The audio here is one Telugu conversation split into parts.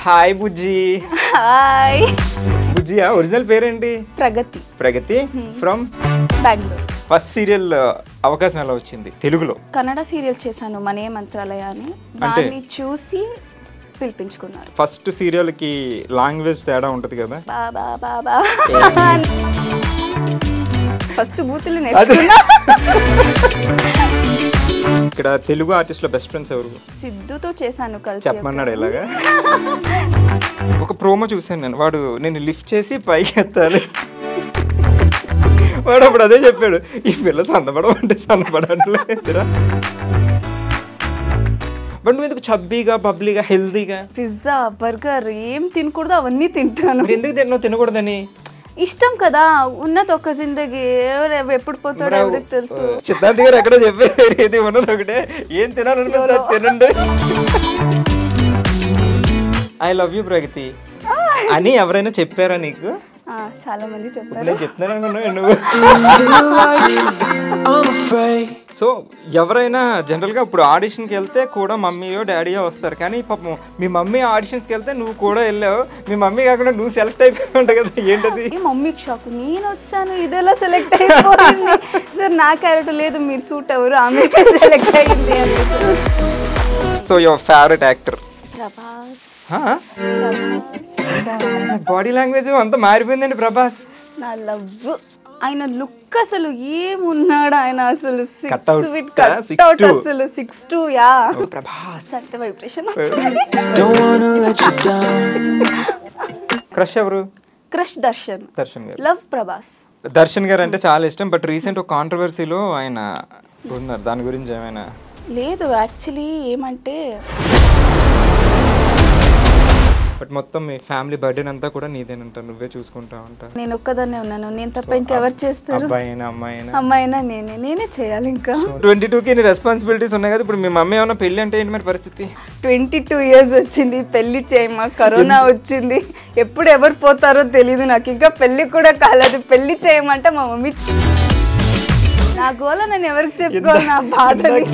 హాయ్ బుజ్జి. హాయ్ బుజ్జి ఒరిజినల్ పేరేంటి? ప్రగతి. ప్రగతి ఫ్రమ్ బెంగళూరు. ఫస్ట్ సీరియల్ అవకాశం ఎలా వచ్చింది తెలుగులో? కన్నడ సీరియల్ చేశాను మనే మంత్రాలయ అని, దాన్ని చూసి పిలిపించుకున్నారు. ఫస్ట్ సీరియల్ కి లాంగ్వేజ్ తేడా ఉంటది కదా? బాబా బాబా ఫస్ట్ బూతులు నేర్చుకున్నా. ఇక్కడ తెలుగు ఆర్టిస్ట్ లో బెస్ట్ ఫ్రెండ్స్ ఎవరు? సిద్ధుతో చేశాను కలిసి. చెప్పమన్నాడు ఎలాగా? ఒక ప్రోమో చూసాను నేను, వాడు నేను లిఫ్ట్ చేసి పైకి ఎత్తాలి, వాడు అప్పుడు అదే చెప్పాడు, ఈ పిల్ల సన్నపడమంటే సన్నపడలేదురా. బట్ నువ్వు ఎందుకు చబ్బీగా బబ్లీగా హెల్దీగా? పిజ్జా బర్గర్ ఏం తినకూడదు అవన్నీ తింటాను. ఎందుకు తిన్నావు? తినకూడదని ఇష్టం కదా, ఉన్నది ఒక జిందగీ, ఎప్పుడు పోతాడో ఎవరికి తెలుసు. సిద్ధార్థ్ గారు ఎక్కడో చెప్పేది ఏది ఉన్నది ఒకటే, ఏం తినాలనిపిస్తే తినండి. ఐ లవ్ యూ ప్రగతి అని ఎవరైనా చెప్పారా నీకు? చాలా మంది చెప్పారు. నేను చెప్తున్నాను అనుకున్నావు నువ్వు. సో ఎవరైనా జనరల్గా ఇప్పుడు ఆడిషన్కి వెళ్తే కూడా మమ్మీయో డాడీయో వస్తారు, కానీ పాపం మీ మమ్మీ ఆడిషన్స్కి వెళ్తే నువ్వు కూడా వెళ్ళావు, మీ మమ్మీ కాకుండా నువ్వు సెలెక్ట్ అయిపోయి ఉంటావు కదా, ఏంటది? మమ్మీకి షాక్, నేను వచ్చాను ఇదేలా సెలెక్ట్ అయిపోయింది సార్, నా క్యారెక్టర్ లేదు, మీరు సూట్ ఎవరు, ఆమె సెలెక్ట్ అయింది. So your favourite actor? Prabhas. Body language అంతా మారిపోయిందండి ప్రభాస్. నా లవ్, ఆయన లుక్ అసలు ఏమున్నాడు, ఆయన అసలు అసలు 6'2" యా ప్రభాస్. వైబ్రేషన్. క్రష్ ఎవరు? క్రష్ దర్శన్. దర్శన్ గారు. లవ్ ప్రభాస్. దర్శన్ గారు అంటే చాలా ఇష్టం, బట్ రీసెంట్ ఒక కాంట్రవర్సీలో ఆయన ఉన్నారు, దాని గురించి ఏమైనా? లేదు, యాక్చువల్లీ ఏమంటే బట్ మొత్తం మీ ఫ్యామిలీ బర్డెన్ అంతా కూడా నీదేనంట, నువ్వే చూసుకుంటా ఉంటా. నేను ఒక్కదాన్నే ఉన్నాను, నేను తప్ప ఇంకెవరు చేస్తారు? అమ్మాయినా నేనే చేయాలి. ఇంకా 22కి రెస్పాన్సిబిలిటీస్ ఉన్నాయి కదా, ఇప్పుడు మీ మమ్మీ ఏమన్నా పెళ్లి అంటే ఏంటి మరి పరిస్థితి? 22 years వచ్చింది, పెళ్లి చేయమా, కరోనా వచ్చింది, ఎప్పుడు ఎవరు పోతారో తెలీదు, నాకు ఇంకా పెళ్లి కూడా కాలేదు, పెళ్లి చేయమంటే మా మమ్మీ. నా గోల నేను ఎవరికి చెప్పుకోవాలి, నా బాధని.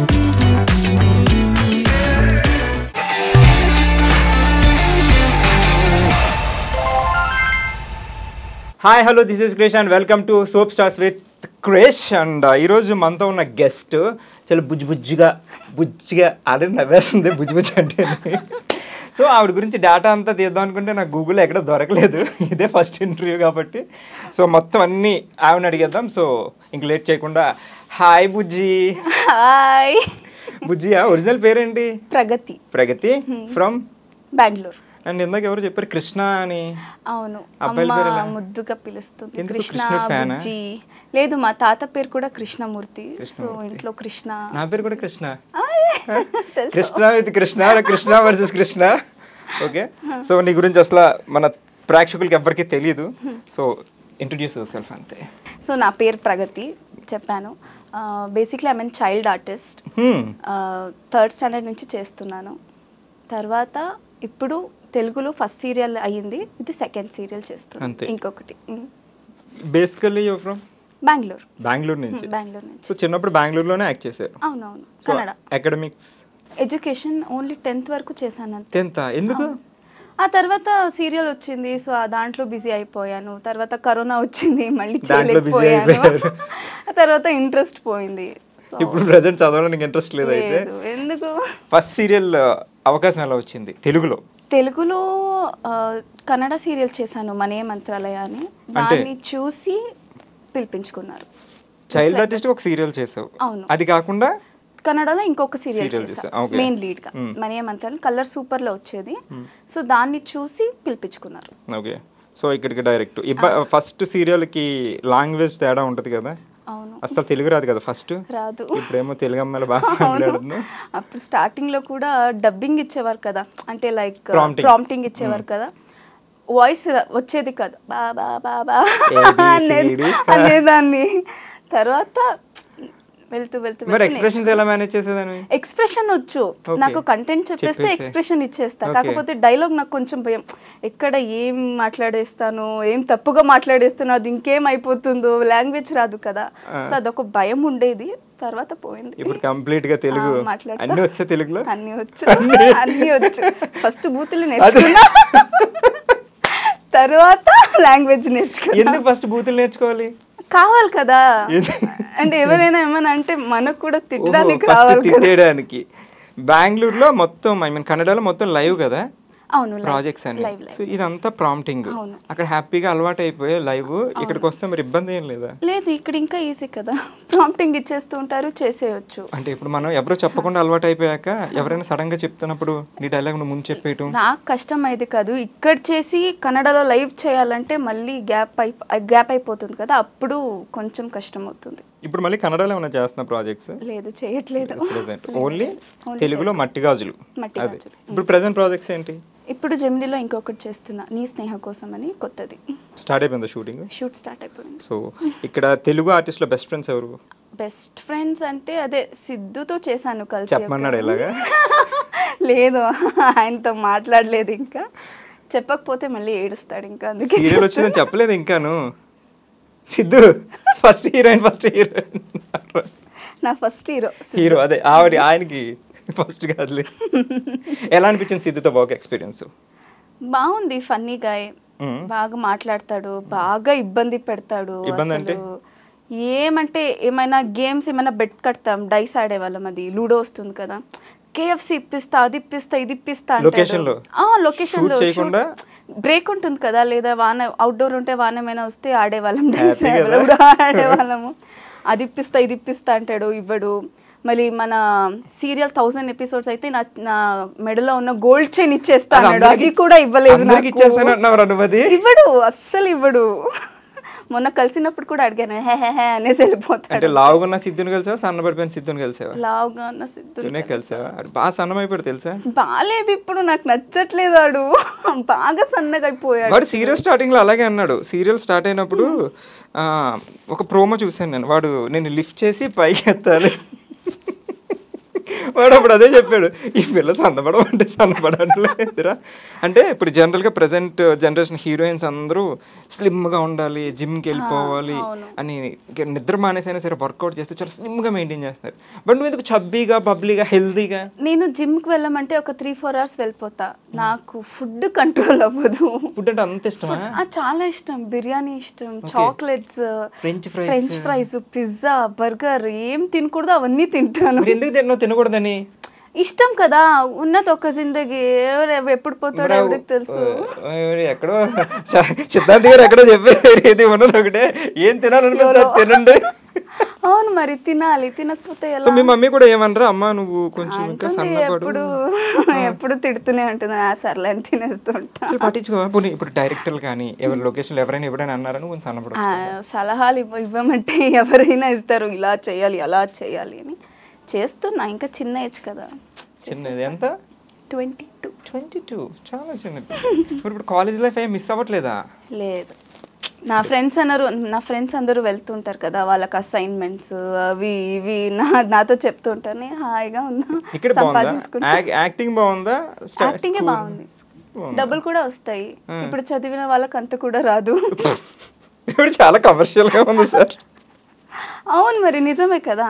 Hi hello, this is Krish and welcome to soap stars with Krish. And ఈరోజు మనతో ఉన్న గెస్ట్ చాలా బుజ్జిగా ఆల్రెడీ నవ్వేస్తుంది బుజ్జి అంటే. సో ఆవిడ గురించి డేటా అంతా తీద్దాం అనుకుంటే నాకు గూగుల్లో ఎక్కడ దొరకలేదు, ఇదే ఫస్ట్ ఇంటర్వ్యూ కాబట్టి. సో మొత్తం అన్నీ ఆవిడని అడిగేద్దాం. సో ఇంక లేట్ చేయకుండా, హాయ్ బుజ్జి. హాయ్ బుజ్జి ఒరిజినల్ పేరేంటి? ప్రగతి. ప్రగతి ఫ్రమ్ బెంగళూరు. అండ్ ఇందాక ఎవరు చెప్పారు కృష్ణ అని? అవును, అబ్బాయిల పేరు ఎలా? ముద్దుగా పిలుస్తుంది కృష్ణ. బుజ్జి. లేదు, మా తాత పేరు కూడా కృష్ణమూర్తి, సో ఇంట్లో కృష్ణ. నా పేరు కూడా Krishna. Krishna with Krishna, Krishna versus Krishna. Okay, so నీ గురించి అసలు మన ప్రేక్షకులకి ఎవరికి తెలియదు, సో ఇంట్రడ్యూస్ యువర్ సెల్ఫ్ అంతే. సో నా పేరు ప్రగతి చెప్పాను. Basically I mean child artist, 3rd standard నుంచి చేస్తున్నాను. తర్వాత ఇప్పుడు తెలుగులో ఫస్ట్ సీరియల్ అయ్యింది, ఇది 2nd సీరియల్ చేస్తున్నాను, ఇంకొకటి. బేసికల్లీ యువర్ ఫ్రమ్ బెంగళూరు నుంచి. సో చిన్నప్పుడు బెంగళూరులోనే యాక్ట్ చేశారు? అవునవును. Kannada. Academics? Education only 10th వరకు చేశాను. 10th? ఎందుకు? ఆ తర్వాత సీరియల్ వచ్చింది, సో దాంట్లో బిజీ అయిపోయాను. తర్వాత కరోనా వచ్చింది, మళ్ళీ చేయలేకపోయాను. ఆ తర్వాత ఇంట్రెస్ట్ పోయింది. ఇప్పుడు ప్రెజెంట్ చదవడానికి ఇంట్రెస్ట్ లేదు అయితే? ఎందుకు? ఫస్ట్ సీరియల్ అవకాశం ఎలా వచ్చింది తెలుగులో? తెలుగులో కన్నడ సీరియల్ చేశాను మనే మంత్రాలయ అని, దాన్ని చూసి పిలిపించుకున్నారు. చైల్డ్ ఆర్టిస్ట్ ఒక సీరియల్ చేసావు? అవును. అది కాకుండా కన్నడలో ఇంకొక సీరియల్ చేశాను మెయిన్ లీడ్ గా, మనే మంత్రాలయ. కలర్ సూపర్ లో వచ్చేది, సో దాన్ని చూసి పిలిపించుకున్నారు. ఓకే, సో ఇక్కడికి డైరెక్ట్. ఫస్ట్ సీరియల్ కి లాంగ్వేజ్ తేడా ఉంటది కదా? అవును. అసలు తెలుగు రాదు కదా ఫస్ట్? రాదు. ఇప్పుడేమో తెలుగు అమ్మాయిలు బాగా మాట్లాడుతున్నారు. అప్పుడు స్టార్టింగ్ లో కూడా డబ్బింగ్ ఇచ్చేవారు కదా, అంటే లైక్ ప్రాంప్టింగ్ ఇచ్చేవారు కదా, వాయిస్ వచ్చేది కదా, బాబా బాబా అనేదాన్ని. తర్వాత వెళ్తూ ఎక్స్ప్రెషన్స్ ఎలా మేనేజ్ చేసేదాన్ని? ఎక్స్ప్రెషన్ వచ్చు నాకు, కంటెంట్ చెప్పేస్తే ఎక్స్ప్రెషన్ ఇచ్చేస్తా, కాకపోతే డైలాగ్ నాకు కొంచెం భయం, ఎక్కడ ఏం మాట్లాడేస్తాను, ఏం తప్పుగా మాట్లాడేస్తాను, అది ఇంకేం అయిపోతుందో, లాంగ్వేజ్ రాదు కదా, సో అదొక భయం ఉండేది. తర్వాత పోయింది. ఇప్పుడు కంప్లీట్ గా తెలుగు అన్ని వచ్చా తెలుగులో? అన్ని వచ్చు, అన్ని వచ్చు. ఫస్ట్ బూతులు నేర్చుకున్నా, తర్వాత లాంగ్వేజ్ నేర్చుకున్నా. ఎందుకు ఫస్ట్ బూతులు నేర్చుకోవాలి? కావాలి కదా, అంటే ఎవరైనా ఏమైనా అంటే మనకు కూడా తిట్టడానికి రావాలి, తిట్టేయడానికి. బెంగళూరులో మొత్తం ఐ మీన్ కన్నడలో మొత్తం లైవ్ కదా అవును, ప్రాజెక్ట్స్ అని. సో ఇదంతా ప్రాంప్టింగ్. అక్కడ హ్యాపీగా అలవాటు అయిపోయే లైవ్. ఇక్కడికి వస్తే మరి ఇబ్బంది ఏం లేదా? లేదు, ఇక్కడ ఇంకా ఈజీ కదా, ప్రాంప్టింగ్ ఇచ్చేస్తూ ఉంటారు, చేసేయచ్చు. అంటే ఇప్పుడు మనం ఎవరో చెప్పకుండా అలవాటు అయిపోయాక ఎవరైనా సడన్ గా చెప్తున్నప్పుడు నీ డైలాగ్ నువ్వు ముందు చెప్పేయటం నాకు కష్టం అయింది కాదు. ఇక్కడ చేసి కన్నడలో లైవ్ చేయాలంటే మళ్ళీ గ్యాప్ అయిపోతుంది కదా, అప్పుడు కొంచెం కష్టం అవుతుంది. ఇప్పుడు మళ్ళీ కన్నడలో ఏమైనా చేస్తున్న ప్రాజెక్ట్స్? లేదు, చేయట్లేదు. ఓన్లీ తెలుగులో మట్టి గాజులు. ఇప్పుడు ప్రెసెంట్ ప్రాజెక్ట్స్ ఏంటి? ఇప్పుడు జెమినీలో ఇంకొకటి చేస్తున్నా, నీ స్నేహ కోసం అని, కొత్తది. స్టార్ట్ అయిపోయింది షూటింగ్? షూట్ స్టార్ట్ అయిపోయింది. సో ఇక్కడ తెలుగు ఆర్టిస్ట్ లో బెస్ట్ ఫ్రెండ్స్ ఎవరు? బెస్ట్ ఫ్రెండ్స్ అంటే అదే సిద్ధుతో చేశాను కలిసి. చెప్పమన్నాడు ఎలాగా? లేదు, ఆయనతో మాట్లాడలేదు ఇంకా. చెప్పకపోతే మళ్ళీ ఏడుస్తాడు ఇంకా, అందుకే. సీరియల్ వచ్చిందని చెప్పలేదు ఇంకాను. సిద్ధు ఫస్ట్ హీరోయిన్, నా ఫస్ట్ హీరో అదే ఆవిడ, ఆయనకి ఫస్ట్ కాదులే. ఎలా అనిపించింది సిద్ధుతో వర్క్ ఎక్స్పీరియన్స్? బాగుంది, ఫన్నీ గాయ్, బాగా మాట్లాడతాడు, బాగా ఇబ్బంది పెడతాడు. ఏమంటే ఏమైనా గేమ్స్ ఏమైనా బెట్ కడతాం, డైస్ ఆడేవాళ్ళం, అది లూడో వస్తుంది కదా, కేఎఫ్సి ఇప్పిస్తా, అది ఇప్పిస్తా, ఇది ఇప్పిస్తా అంటే లొకేషన్ లో బ్రేక్ ఉంటుంది కదా, లేదా వాన అవుట్డోర్ ఉంటే వాన ఏమైనా వస్తే ఆడేవాళ్ళం, డైస్ ఆడేవాళ్ళము. అది ఇప్పిస్తా, ఇది ఇప్పిస్తా అంటాడు, ఇవ్వడు. మళ్ళీ మన సీరియల్ 1000 ఎపిసోడ్స్ అయితే నా మెడలో ఉన్న గోల్డ్ చైన్ ఇచ్చేస్తా అన్నాడు, అది కూడా ఇవ్వలేదు. ఇవ్వడు, అస్సలు ఇవ్వడు. మొన్న కలిసినప్పుడు కూడా అడిగాను, హే హే హే అనేసి వెళ్ళిపోతాడు. అంటే లావుగా ఉన్న సిద్ధుని కలిసావా, సన్నబడిపోయిన సిద్ధుని కలిసావా? లావుగా ఉన్న సిద్ధుని కలిసావా? బాగా సన్నమైపోయాడు తెలుసా? బాలేదు, ఇప్పుడు నాకు నచ్చట్లేదు, వాడు బాగా సన్నగా అయిపోయాడు. వాడు సీరియల్ స్టార్టింగ్ లో అలాగే అన్నాడు. సీరియల్ స్టార్ట్ అయినప్పుడు ఒక ప్రోమో చూసాను నేను, వాడు నేను లిఫ్ట్ చేసి పైకి ఎత్తాలి, వాడు అప్పుడు అదే చెప్పాడు, ఈ పిల్ల సన్నపడమంటే సన్నపడలేదురా. అంటే ఇప్పుడు జనరల్గా ప్రజెంట్ జనరేషన్ హీరోయిన్స్ అందరూ స్లిమ్గా ఉండాలి, జిమ్కి వెళ్ళిపోవాలి అని, నిద్ర మానేసైనా సరే వర్కౌట్ చేస్తే చాలా స్లిమ్గా మెయింటైన్ చేస్తారు. బట్ నువ్వు ఎందుకు చబ్బీగా, బబ్లీగా, హెల్దీగా? నేను జిమ్కి వెళ్ళమంటే ఒక 3-4 hours వెళ్ళిపోతా, నాకు ఫుడ్ కంట్రోల్ అవ్వదు. ఫుడ్ అంటే అంత ఇష్టమా? చాలా ఇష్టం, బిర్యానీ ఇష్టం, chocolates, French fries, pizza, burger, ఏం తినకూడదు అవన్నీ తింటాను. ఎందుకు తినకూడదని? ఇష్టం కదా, ఉన్నది ఒక జిందగీ, ఎప్పుడు పోతాడో ఎవరికి తెలుసు. ఎక్కడో సిద్ధార్థ్ గారు ఎక్కడో చెప్పేది ఉన్నది ఒకటే, ఏం తినాలనిపిస్తే తినండి. అవును, మరి తినాలి, తినకపోతే ఎలా? మీ మమ్మీ కూడా ఏమనరా, అమ్మ నువ్వు కొంచెం ఇంకా సన్నపడు? ఎప్పుడు తిడుతూనే ఉంటుంది, సర్లే అని తినేస్తూ ఉంటా. పట్టించుకో. ఇప్పుడు డైరెక్టర్లు కానీ ఎవరి లొకేషన్లో ఎవరైనా అన్నారా నువ్వు సన్నపడు? సలహాలు ఇవ్వమంటే ఎవరైనా ఇస్తారు, ఇలా చేయాలి, అలా చేయాలి అని. చేస్తున్నా, ఇంకా చిన్న ఏజ్ కదా. చిన్నది ఎంత? 22. చాలా చిన్నది. ఇప్పుడు కాలేజ్ లైఫ్ ఏం మిస్ అవ్వట్లేదా? లేదు, నా ఫ్రెండ్స్ అందరూ వెళ్తుంటారు కదా, వాళ్ళకి అసైన్మెంట్స్ అవి ఇవి నాతో చెప్తుంటారు, నేను హాయిగా ఉన్నా. ఇక్కడ యాక్టింగ్ బాగుందా? యాక్టింగే బాగుంది, డబ్బులు కూడా వస్తాయి. ఇప్పుడు చదివిన వాళ్ళకి అంత కూడా రాదు. ఇప్పుడు చాలా కమర్షియల్ గా ఉంది సార్. అవును, మరి నిజమే కదా.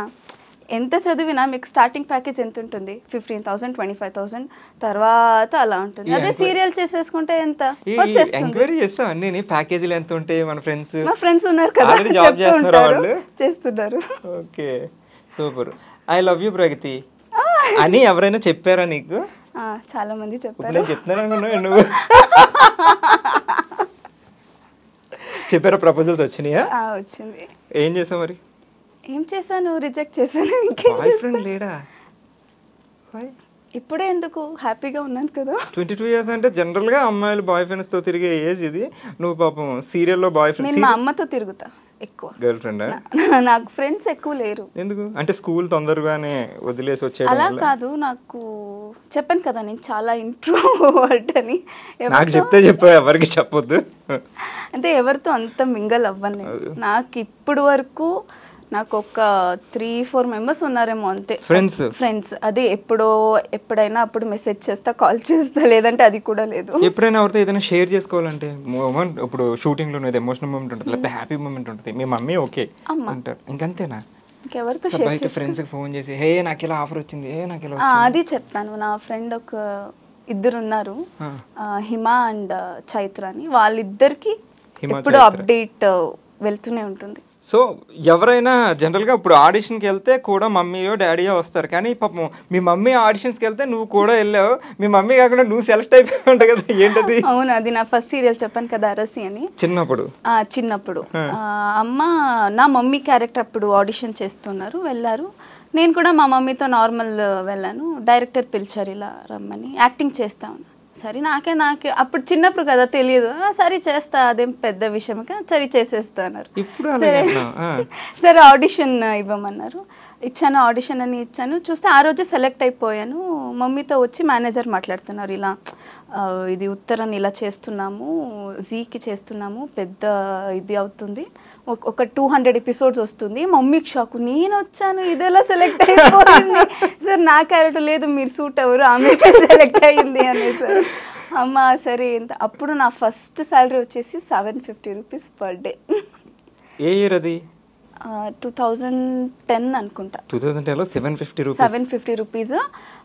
ఎంత చదివినా మీకు స్టార్టింగ్ ప్యాకేజ్ ఎంత ఉంటుంది? 15,000, 25,000, తర్వాత అలా ఉంటుంది. అదే సీరియల్ చేసేసుకుంటే ఎంత వచ్చేస్తుంది? ప్యాకేజీలు ఎంత ఉంటాయి? మా ఫ్రెండ్స్ ఉన్నారు కదా, చేస్తున్నారు. Okay, super. I love you Pragathi అని ఎవరైనా చెప్పారా నీకు? చాలా మంది చెప్పారు. నేను చెప్తున్నాను అనుకున్నావు నువ్వు? చెప్పారా? ప్రపోజల్స్ వచ్చినాయా? వచ్చింది. ఏం చేసావు మరి? ఏం చేశాను, రిజెక్ట్ చేశాను. లేడా? ఇప్పుడే ఎందుకు, హ్యాపీగా ఉన్నాను కదా. 22 years అంటే జనరల్ గా అమ్మాయిలు బాయ్ ఫ్రెండ్స్ తో తిరిగే ఏజ్ ఇది. నువ్వు పాపం సీరియల్లో బాయ్ ఫ్రెండ్స్. నేను మా అమ్మతో తిరుగుతా ఎక్కువ. Girl friend? నాకు ఫ్రెండ్స్ ఎక్కువ లేరు. ఎందుకు? అంటే స్కూల్ తొందరగానే వదిలేసి వచ్చేయడం? అలా కాదు, నాకు చెప్పాను కదా నేను చాలా ఇంట్రోవర్ట్ అని. నాకు చెప్తే చెప్పు, ఎవరికి చెప్పొద్దు. అంటే ఎవరితో అంత మింగల్ అవ్వను. నాకు ఇప్పుడు వరకు నాకు ఒక 3-4 members ఉన్నారేమో అంతే ఫ్రెండ్స్. అదే ఎప్పుడైనా అప్పుడు మెసేజ్ చేస్తా, కాల్ చేస్తా, లేదంటే అది కూడా లేదు. ఎప్పుడైనా ఎవరితో ఏదైనా షేర్ చేసుకోవాలంటే మూమెంట్, ఇప్పుడు షూటింగ్ లో ఎమోషనల్ మూమెంట్ ఉంటుంది, లేకపోతే హ్యాపీ మూమెంట్ ఉంటుంది, మీ మమ్మీ ఓకే అంటారు, ఇంకంతేనా? ఇంకెవరితో బయట ఫ్రెండ్స్కి ఫోన్ చేసి హే నాకు ఇలా ఆఫర్ వచ్చింది, నాకు ఇలా అది చెప్తాను. నా ఫ్రెండ్ ఒక ఇద్దరు ఉన్నారు, హిమ అండ్ చైత్ర అని. వాళ్ళిద్దరికి ఇప్పుడు అప్డేట్ వెళ్తూనే ఉంటుంది. సో ఎవరైనా జనరల్గా ఇప్పుడు ఆడిషన్కి వెళ్తే కూడా మమ్మీయో డాడీయో వస్తారు, కానీ పాపం మీ మమ్మీ ఆడిషన్స్కి వెళ్తే నువ్వు కూడా వెళ్ళావు, మీ మమ్మీ కాకుండా నువ్వు సెలెక్ట్ అయిపోయి ఉంటావు కదా, ఏంటది? అవును, అది నా ఫస్ట్ సీరియల్ చెప్పాను కదా, అరసి అని. చిన్నప్పుడు అమ్మ నా మమ్మీ క్యారెక్టర్ అప్పుడు ఆడిషన్ చేస్తున్నారు, వెళ్ళారు. నేను కూడా మా మమ్మీతో నార్మల్ వెళ్ళాను. డైరెక్టర్ పిలిచారు ఇలా రమ్మని, యాక్టింగ్ చేస్తాను. సరే నాకే అప్పుడు చిన్నప్పుడు కదా తెలియదు, సరే చేస్తా, అదేం పెద్ద విషయం సరే చేసేస్తా అన్నారు. సరే ఆడిషన్ ఇవ్వమన్నారు, ఇచ్చాను. ఆడిషన్ అని ఇచ్చాను. చూస్తే ఆ రోజే సెలెక్ట్ అయిపోయాను. మమ్మీతో వచ్చి మేనేజర్ మాట్లాడుతున్నారు, ఇలా ఇది ఉత్తరాన్ని ఇలా చేస్తున్నాము, జీకి చేస్తున్నాము, పెద్ద ఇది అవుతుంది, ఒక 200 ఎపిసోడ్స్ వస్తుంది. మమ్మీకి షాక్, నేను వచ్చాను, ఇదేలా సెలెక్ట్ అయిపోయింది సార్, నా క్యారెక్టర్ లేదు, మీరు సూట్ ఎవరు, ఆమె సెలెక్ట్ అయ్యింది అనేసారు. అమ్మ సరే. అప్పుడు నా ఫస్ట్ శాలరీ వచ్చేసి 750 రూపీస్ పర్ డే. ఏ ఇయర్ అది? 2010 అనుకుంటా. 2010లో 750 రూపీస్.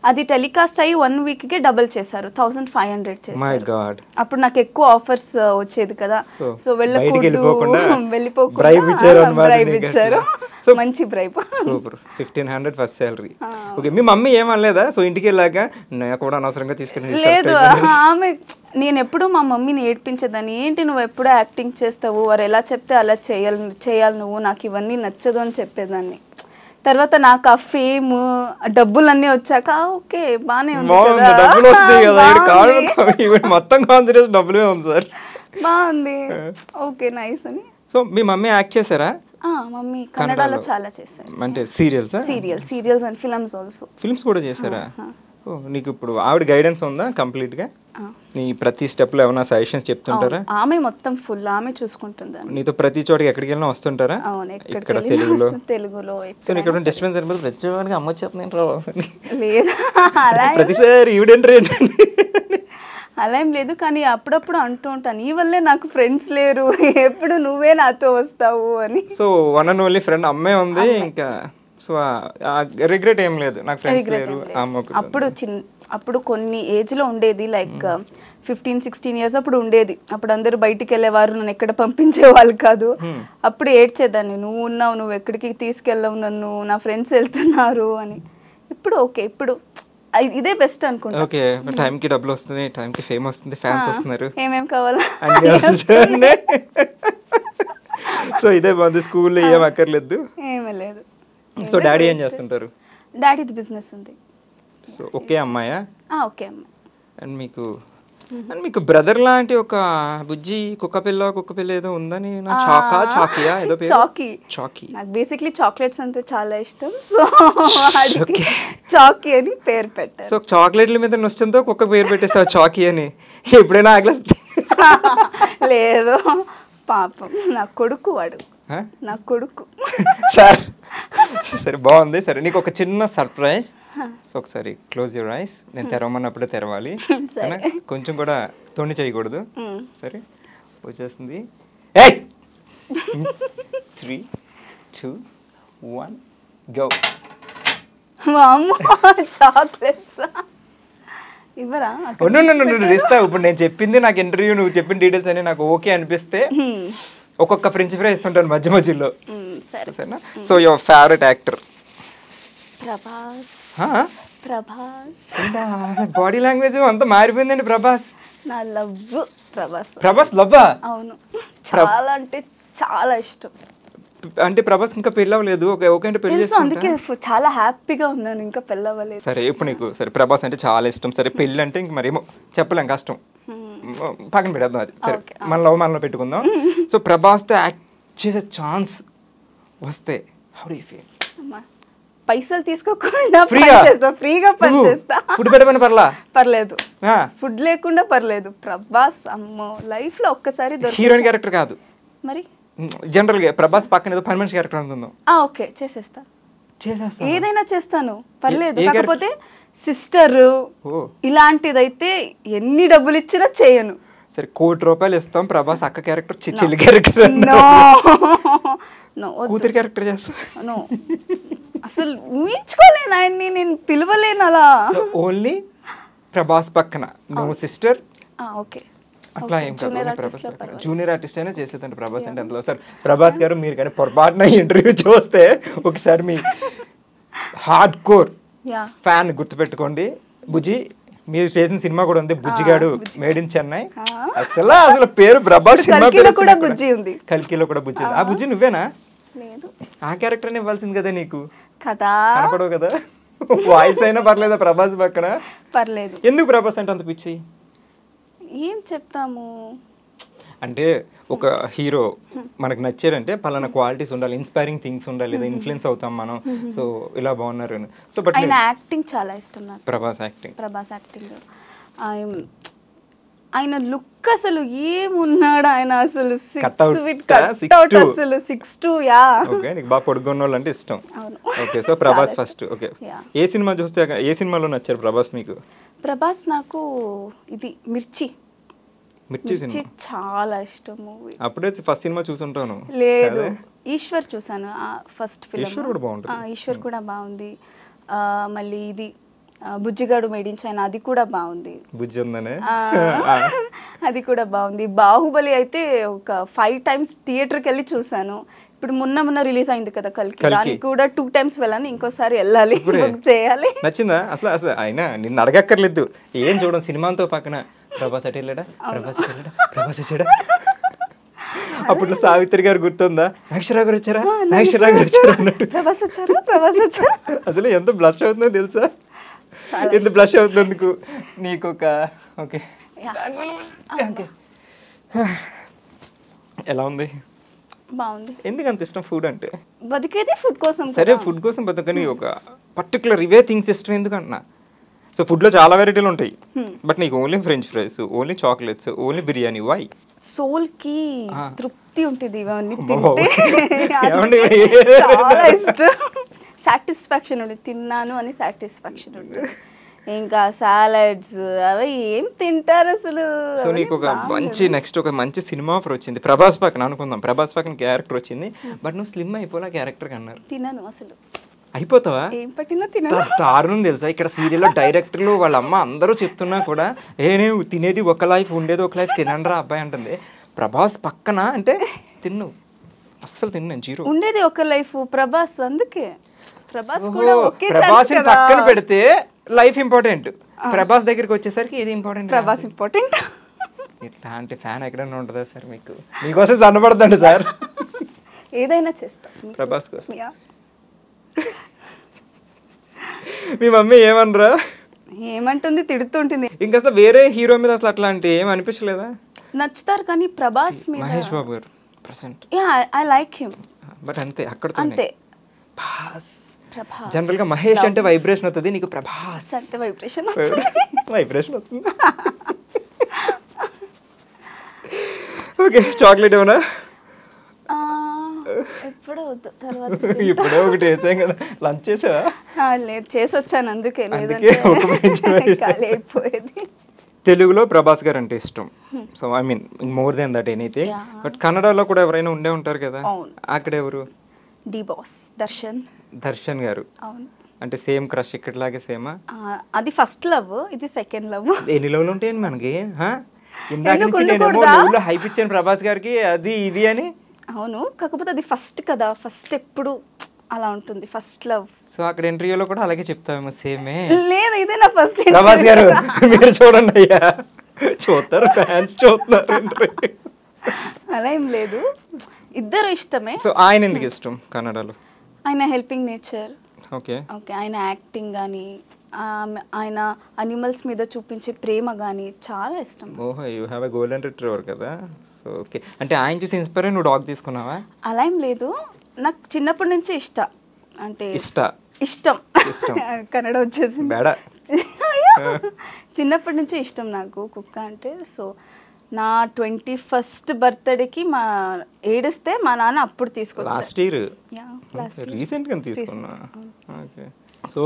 అది టెలికాస్ట్ అయ్యి 1 వీక్కే డబుల్ చేశారు, 1500 చేశారు. అప్పుడు నాకు ఎక్కువ ఆఫర్స్ వచ్చేది కదా, సో వెళ్ళిపోకుండా బ్రైబ్ ఇచ్చారు, మంచి bribe. Super. 1500 first salary. Okay, మీ మమ్మీ ఏమనలేదా? సో ఇంటికి వెళ్ళాక నాకు కూడా అనవసరంగా తీసుకుని? లేదు, ఆమె నేను ఎప్పుడు మా మమ్మీని ఏడ్పించేదాన్ని, ఏంటి నువ్వు ఎప్పుడూ యాక్టింగ్ చేస్తావు, వారు ఎలా చెప్తే అలా చేయాలి నువ్వు, నాకు ఇవన్నీ నచ్చదు అని చెప్పేదాన్ని. తర్వాత నాకు ఆ ఫేమ్ డబ్బులన్నీ వచ్చాక ఓకే బానే ఉంది, మొత్తం కాన్సన్ట్రేషన్ డబ్బులే ఉంది సార్, బాగుంది, ఓకే నైస్ అని. సో మీ మమ్మీ యాక్ట్ చేశారా? మమ్మీ కన్నడలో చాలా చేశారు. అంటే serials and films also. Films కూడా చేశారా? నీకు ఇప్పుడు ఆవిడ గైడెన్స్ ఉందా కంప్లీట్ గా? నీ ప్రతి స్టెప్ లో ఏమైనా సజెషన్స్ చెప్తుంటారా? ఆమె మొత్తం ఫుల్ ఆమె చూసుకుంటుంది. నీతో ప్రతి చోటకి ఎక్కడికి వెళ్ళినా వస్తుంటారా? ఇక్కడ తెలుగులో. సో నీకు డిస్టర్బెన్స్ అనిపిస్తుంది, ప్రతి చోటకి అమ్మ చెప్తున్నాను లేదా ప్రతిసారి ఈవిడెంట్రీ అలా ఏం లేదు, కానీ అప్పుడప్పుడు అంటూ ఉంటాను, ఈ వల్లే నాకు ఫ్రెండ్స్ లేరు, ఎప్పుడు నువ్వే నాతో వస్తావు అని. So one and only friend అమ్మే ఉంది, ఇంకా సో రిగ్రెట్ ఏం లేదు, నాకు ఫ్రెండ్స్ లేరు. అప్పుడు కొన్ని ఏజ్ లో ఉండేది, లైక్ 15-16 ఇయర్స్ అప్పుడు ఉండేది. అప్పుడు అందరూ బయటికి వెళ్ళేవారు, నన్ను ఎక్కడ పంపించేవాళ్ళు కాదు. అప్పుడు ఏడ్చేదాన్ని, నువ్వు ఉన్నావు, నువ్వు ఎక్కడికి తీసుకెళ్ళవు నన్ను, నా ఫ్రెండ్స్ వెళ్తున్నారు అని. ఇప్పుడు ఓకే, ఇప్పుడు ఇదే బెస్ట్ అనుకుంటా. ఓకే, టైం కి డబ్బులు వస్తున్నాయి, టైం కి ఫేమ్ వస్తుంది, ఫ్యాన్స్ వస్తున్నారు, ఏమేం కావాలా. సో ఇదే బాగుంది, స్కూల్లో ఏం అక్కర్లేదు, ఏమీ లేదు. సో డాడీ ఏం చేస్తుంటారు? డాడీది బిజినెస్ ఉంది. సో ఒకే అమ్మాయా? ఓకే అమ్మాయి. అండ్ మీకు బ్రదర్ లాంటి ఒక బుజ్జి కుక్క పిల్ల ఏదో ఉందని, చాకియా ఏదో పేరు? చాకీ. నాకు బేసిక్లీ చాక్లెట్స్ అంటే చాలా ఇష్టం, సో చాకీ అని పేరు పెట్టారు. సో చాక్లెట్ల మీద నష్టంతో కుక్క పేరు పెట్టేసావు చాకీ అని, ఎప్పుడైనా ఆగలేదు? లేదు పాపం, నా కొడుకు వాడు, నా కొడుకు. సార్ సరే బాగుంది. సరే నీకు ఒక చిన్న సర్ప్రైజ్. సో ఒకసారి క్లోజ్ యువర్ ఐస్, నేను తెరవమన్నప్పుడే తెరవాలి, కొంచెం కూడా తొండి చేయకూడదు. సరే వచ్చేస్తుంది. 3, 2, 1 గో. చాక్లెట్స్ ఇవ్వరా? ఇస్తా. ఇప్పుడు నేను చెప్పింది, నాకు ఇంటర్వ్యూ నువ్వు చెప్పిన డీటెయిల్స్ అని నాకు ఓకే అనిపిస్తే ఒక్కొక్క ఫ్రెంచ్ ఫ్రై ఇస్తుంటాను మధ్యలో. సరేనా? So your favourite actor? Prabhas. Body language అంతా మారిపోయిందండి. ప్రభాస్ నా లవ్. ప్రభాస్ లవ్వా? అవును, చాలా అంటే చాలా ఇష్టం. అంటే ప్రభాస్ ఇంకా పెళ్ళి అవ్వలేదు, ఓకే అంటే పెళ్లి చేస్తా, అందుకే చాలా హ్యాపీగా ఉన్నాను, ఇంకా పెళ్ళి అవ్వలేదు. సరే ఇప్పుడు నీకు సరే ప్రభాస్ అంటే చాలా ఇష్టం, సరే పెళ్ళి అంటే ఇంక మరేమో చెప్పలేం, కష్టం, పక్కన పెడదాం అది. సరే మన లవ్ మనలో పెట్టుకుందాం. సో ప్రభాస్తో యాక్ట్ చేసే ఛాన్స్ వస్తే హౌ డు యు ఫీల్? పైసలు తీసుకోకుండా ఫ్రీగా పనిచేస్తా. ఫుడ్ పెట్టమని పర్లేదు, ఫుడ్ లేకుండా పర్లేదు. ప్రభాస్ అమ్మో లైఫ్ లో ఒక్కసారి హీరోయిన్ క్యారెక్టర్ కాదు, మరి జనరల్ గా ప్రభాస్ పక్కన ఏదో పర్మనెంట్ క్యారెక్టర్ అనుకుందాం. ఓకే చేసేస్తా, ఏదైనా చేస్తాను, పర్లేదు. కాకపోతే సిస్టర్ ఇలాంటిదైతే ఎన్ని డబ్బులు ఇచ్చినా చేయను. సరే ₹1 కోటి ఇస్తాం, ప్రభాస్ అక్క క్యారెక్టర్ చెల్లి క్యారెక్టర్. నో కూతురు క్యారెక్టర్ చేస్తా నో అసలు ఊహించుకోలేను ఆయన్ని, నేను పిలవలేను అలా. ఓన్లీ ప్రభాస్ పక్కన నో సిస్టర్. ఓకే అట్లా ఏం కాదు, ప్రభాస్ జూనియర్ ఆర్టిస్ట్ అయినా చేసేదండి ప్రభాస్ అంటే అందులో. సార్ ప్రభాస్ గారు మీరు కానీ పొరపాటున ఇంటర్వ్యూ చూస్తే ఒకసారి మీ హార్డ్ కోర్ ఫ్యాన్ గుర్తుపెట్టుకోండి. బుజ్జి మీరు చేసిన సినిమా కూడా ఉంది బుజ్జిగాడు, మేడ్ ఇన్ చెన్నై. అసలు పేరు ప్రభాస్ సినిమా కూడా బుజ్జి ఉంది, కల్కిలో కూడా బుజ్జి ఉంది. ఆ బుజ్జి నువ్వేనా? ఆ క్యారెక్టర్ ఇవ్వాల్సింది కదా నీకు, కదా కనపడవు కదా. వాయిస్ అయినా పర్లేదా ప్రభాస్ పక్కన? పర్లేదు. ఎందుకు ప్రభాస్ అంటే అంత పిచ్చి? ఏం చెప్తాము అంటే ఒక హీరో మనకు నచ్చాడంటే పలానా క్వాలిటీస్ ఉండాలి, ఇన్స్పైరింగ్ థింగ్స్ ఉండాలి, లేదా ఇన్ఫ్లుయెన్స్ అవుతాం మనం. సో ఇలా బాగున్నారు అని. సో బట్ ఆయన యాక్టింగ్ చాలా ఇష్టం నాకు. ప్రభాస్ యాక్టింగ్ ఆయన లుక్ అసలు ఏమున్నాడు ఆయన, అసలు అసలు 6'2". ఓకే, నీకు బాగా పొడుగున్న వాళ్ళు అంటే ఇష్టం. Okay, so Prabhas first. Okay, ఏ సినిమా చూస్తే ఏ సినిమాలో నచ్చారు ప్రభాస్ మీకు? ప్రభాస్ నాకు ఇది మిర్చి సినిమా చాలా ఇష్టం మూవీ. అప్పుడే ఫస్ట్ సినిమా చూసుంటాను. లేదు, ఈశ్వర్ చూసాను ఫస్ట్ ఫిల్మ్. ఈశ్వర్ కూడా బాగుంది. మళ్ళీ ఇది బుజ్జిగాడు మేడ్ ఇన్ చైనా, అది కూడా బాగుంది. బుజ్జి ఉందనే అది కూడా బాగుంది. బాహుబలి అయితే ఒక 5 times థియేటర్కి వెళ్ళి చూసాను. ఇప్పుడు మొన్న రిలీజ్ అయింది కదా కల్కి, దానికి కూడా 2 times వెళ్ళాను. ఇంకోసారి వెళ్ళాలి, బుక్ చేయాలి. నచ్చిందా అసలు? అయినా నిన్ను అడగక్కర్లేదు, ఏం చూడడం సినిమాతో పక్కన ప్రభాస్ అటు వెళ్ళాడా, ప్రభాస్ వచ్చాడా. అప్పుడు సావిత్రి గారు గుర్తుందా, నాగేశ్వరరావు గారు వచ్చారా అన్నట్టు ప్రభాస్ వచ్చారు. అసలు ఎంత బ్లష్ అవుతుందో తెలుసా? ఎంత బ్లష్ అవుతున్నందుకు నీకు ఒక ఓకే. ఎలా ఉంది? బాగుంది. ఎందుకు అంత ఇష్టం ఫుడ్ అంటే? బతికేది ఫుడ్ కోసం. సరే ఫుడ్ కోసం బతకని ఒక పర్టికులర్ ఇవే థింగ్స్ ఇష్టం ఎందుకు అన్నా? సో ఫుడ్లో చాలా వెరైటీలు ఉంటాయి, బట్ నీకు only french fries, only chocolates, only biryani. Why? సోల్కి తృప్తి ఉంటుంది ఇవన్నీ తింటే, చాలా ఇష్టం. సాటిస్ఫాక్షన్ ఉంటుంది, తిన్నాను అని సాటిస్ఫాక్షన్ ఉంటుంది. ఇంకా సాలడ్స్ అవి ఏం తింటారు అసలు. సో నీకు ఒక నెక్స్ట్ ఒక మంచి సినిమా ఆఫర్ వచ్చింది ప్రభాస్ పక్కన అనుకుందాం, ప్రభాస్ పక్కన క్యారెక్టర్ వచ్చింది, బట్ నువ్వు స్లిమ్ అయిపోలే క్యారెక్టర్ అన్నారు. తినను అసలు. అయిపోతావా? ఏం పట్టినా తినను. దారుణం తెలుసా, ఇక్కడ సీరియల్లో డైరెక్టర్లు వాళ్ళ అమ్మ అందరూ చెప్తున్నా కూడా నేను తినేది ఒక లైఫ్, ఉండేది ఒక లైఫ్, తినండ్రా అబ్బాయి అంటుంది. ప్రభాస్ పక్కన అంటే తిన్ను, అస్సలు తిన్నాను, జీరో. ఉండేది ఒక లైఫ్ ప్రభాస్, అందుకే ప్రభాస్ కూడా ఓకే. ప్రభాస్ పక్కన పెడితే లైఫ్ ఇంపార్టెంట్, ప్రభాస్ దగ్గరికి వచ్చేసరికి ఏది ఇంపార్టెంట్? ప్రభాస్ ఇంపార్టెంట్. ఇట్లాంటి ఫ్యాన్ ఎక్కడైనా ఉంటుందా సార్ మీకు? మీకోసం సన్నపడదండి సార్, ఏదైనా చేస్తా ప్రభాస్ కోసం. మీ మమ్మీ ఏమనరా? ఏమంటుంది, తిడుతుంటుంది. ఇంకా అసలు వేరే హీరో మీద అసలు అట్లాంటి ఏం అనిపించలేదా? నచ్చుతారు కానీ ప్రభాస్ మీద. మహేష్ బాబు గారు present, I like him, but అంతే అక్కడతో అంతే. జనరల్ గా మహేష్ అంటే వైబ్రేషన్ అవుతుంది, నీకు ప్రభాస్ అంటే వైబ్రేషన్ అవుతుంది. ఓకే, చాక్లెట్ ఏమన్నా? ఇప్పుడే ఒకటి వేసాం కదా, లంచ్ చేసావా? లేదు, చేసి వచ్చాను అందుకే. తెలుగులో ప్రభాస్ గారు అంటే ఇష్టం, so I mean more than that anything. But కన్నడలో కూడా ఎవరైనా ఉండే ఉంటారు కదా, అక్కడ ఎవరు? డి బాస్ దర్శన్ గారు. అంటే సేమ్ క్రష్ ఇక్కడలాగే సేమా? అది ఫస్ట్ లవ్, ఇది సెకండ్ లవ్. ఎన్ని లవ్లు ఉంటాయండి మనకి? ఇందాక నుంచి నేనేమో లవ్లో హైప్ ఇచ్చాను ప్రభాస్ గారికి, అది ఇది అని. అవును, కాకపోతే అది ఫస్ట్ కదా, ఫస్ట్ ఎప్పుడు అలా ఉంటుంది, ఫస్ట్ లవ్. సో అక్కడ ఇంటర్వ్యూలో కూడా అలాగే చెప్తామేమో, సేమే. లేదు, ఇదే నా ఫస్ట్. ప్రభాస్ గారు మీరు చూడండి అయ్యా, చూస్తారు ఫ్యాన్స్ చూస్తున్నారు. అలా ఏం లేదు, ఇద్దరు ఇష్టమే. సో ఆయన ఎందుకు ఇష్టం కన్నడలో? ఆయన హెల్పింగ్ నేచర్. ఓకే ఓకే, ఆయన యాక్టింగ్ కానీ, ఆయన అనిమల్స్ మీద చూపించే ప్రేమ కానీ చాలా ఇష్టం. ఓహో, you have a golden retriever కదా. సో ఓకే, అంటే ఆయన చూసి ఇన్స్పైర్ అయ్యి నువ్వు డాగ్ తీసుకున్నావా? అలా ఏం లేదు, నాకు చిన్నప్పటి నుంచి ఇష్టం కన్నడ వచ్చేసింది. చిన్నప్పటి నుంచి ఇష్టం నాకు కుక్క అంటే. సో నా 21st బర్త్డేకి మా ఏడిస్తే మా నాన్న అప్పుడు తీసుకొచ్చారు. లాస్ట్ ఇయర్ రీసెంట్గా తీసుకున్నా. ఓకే, సో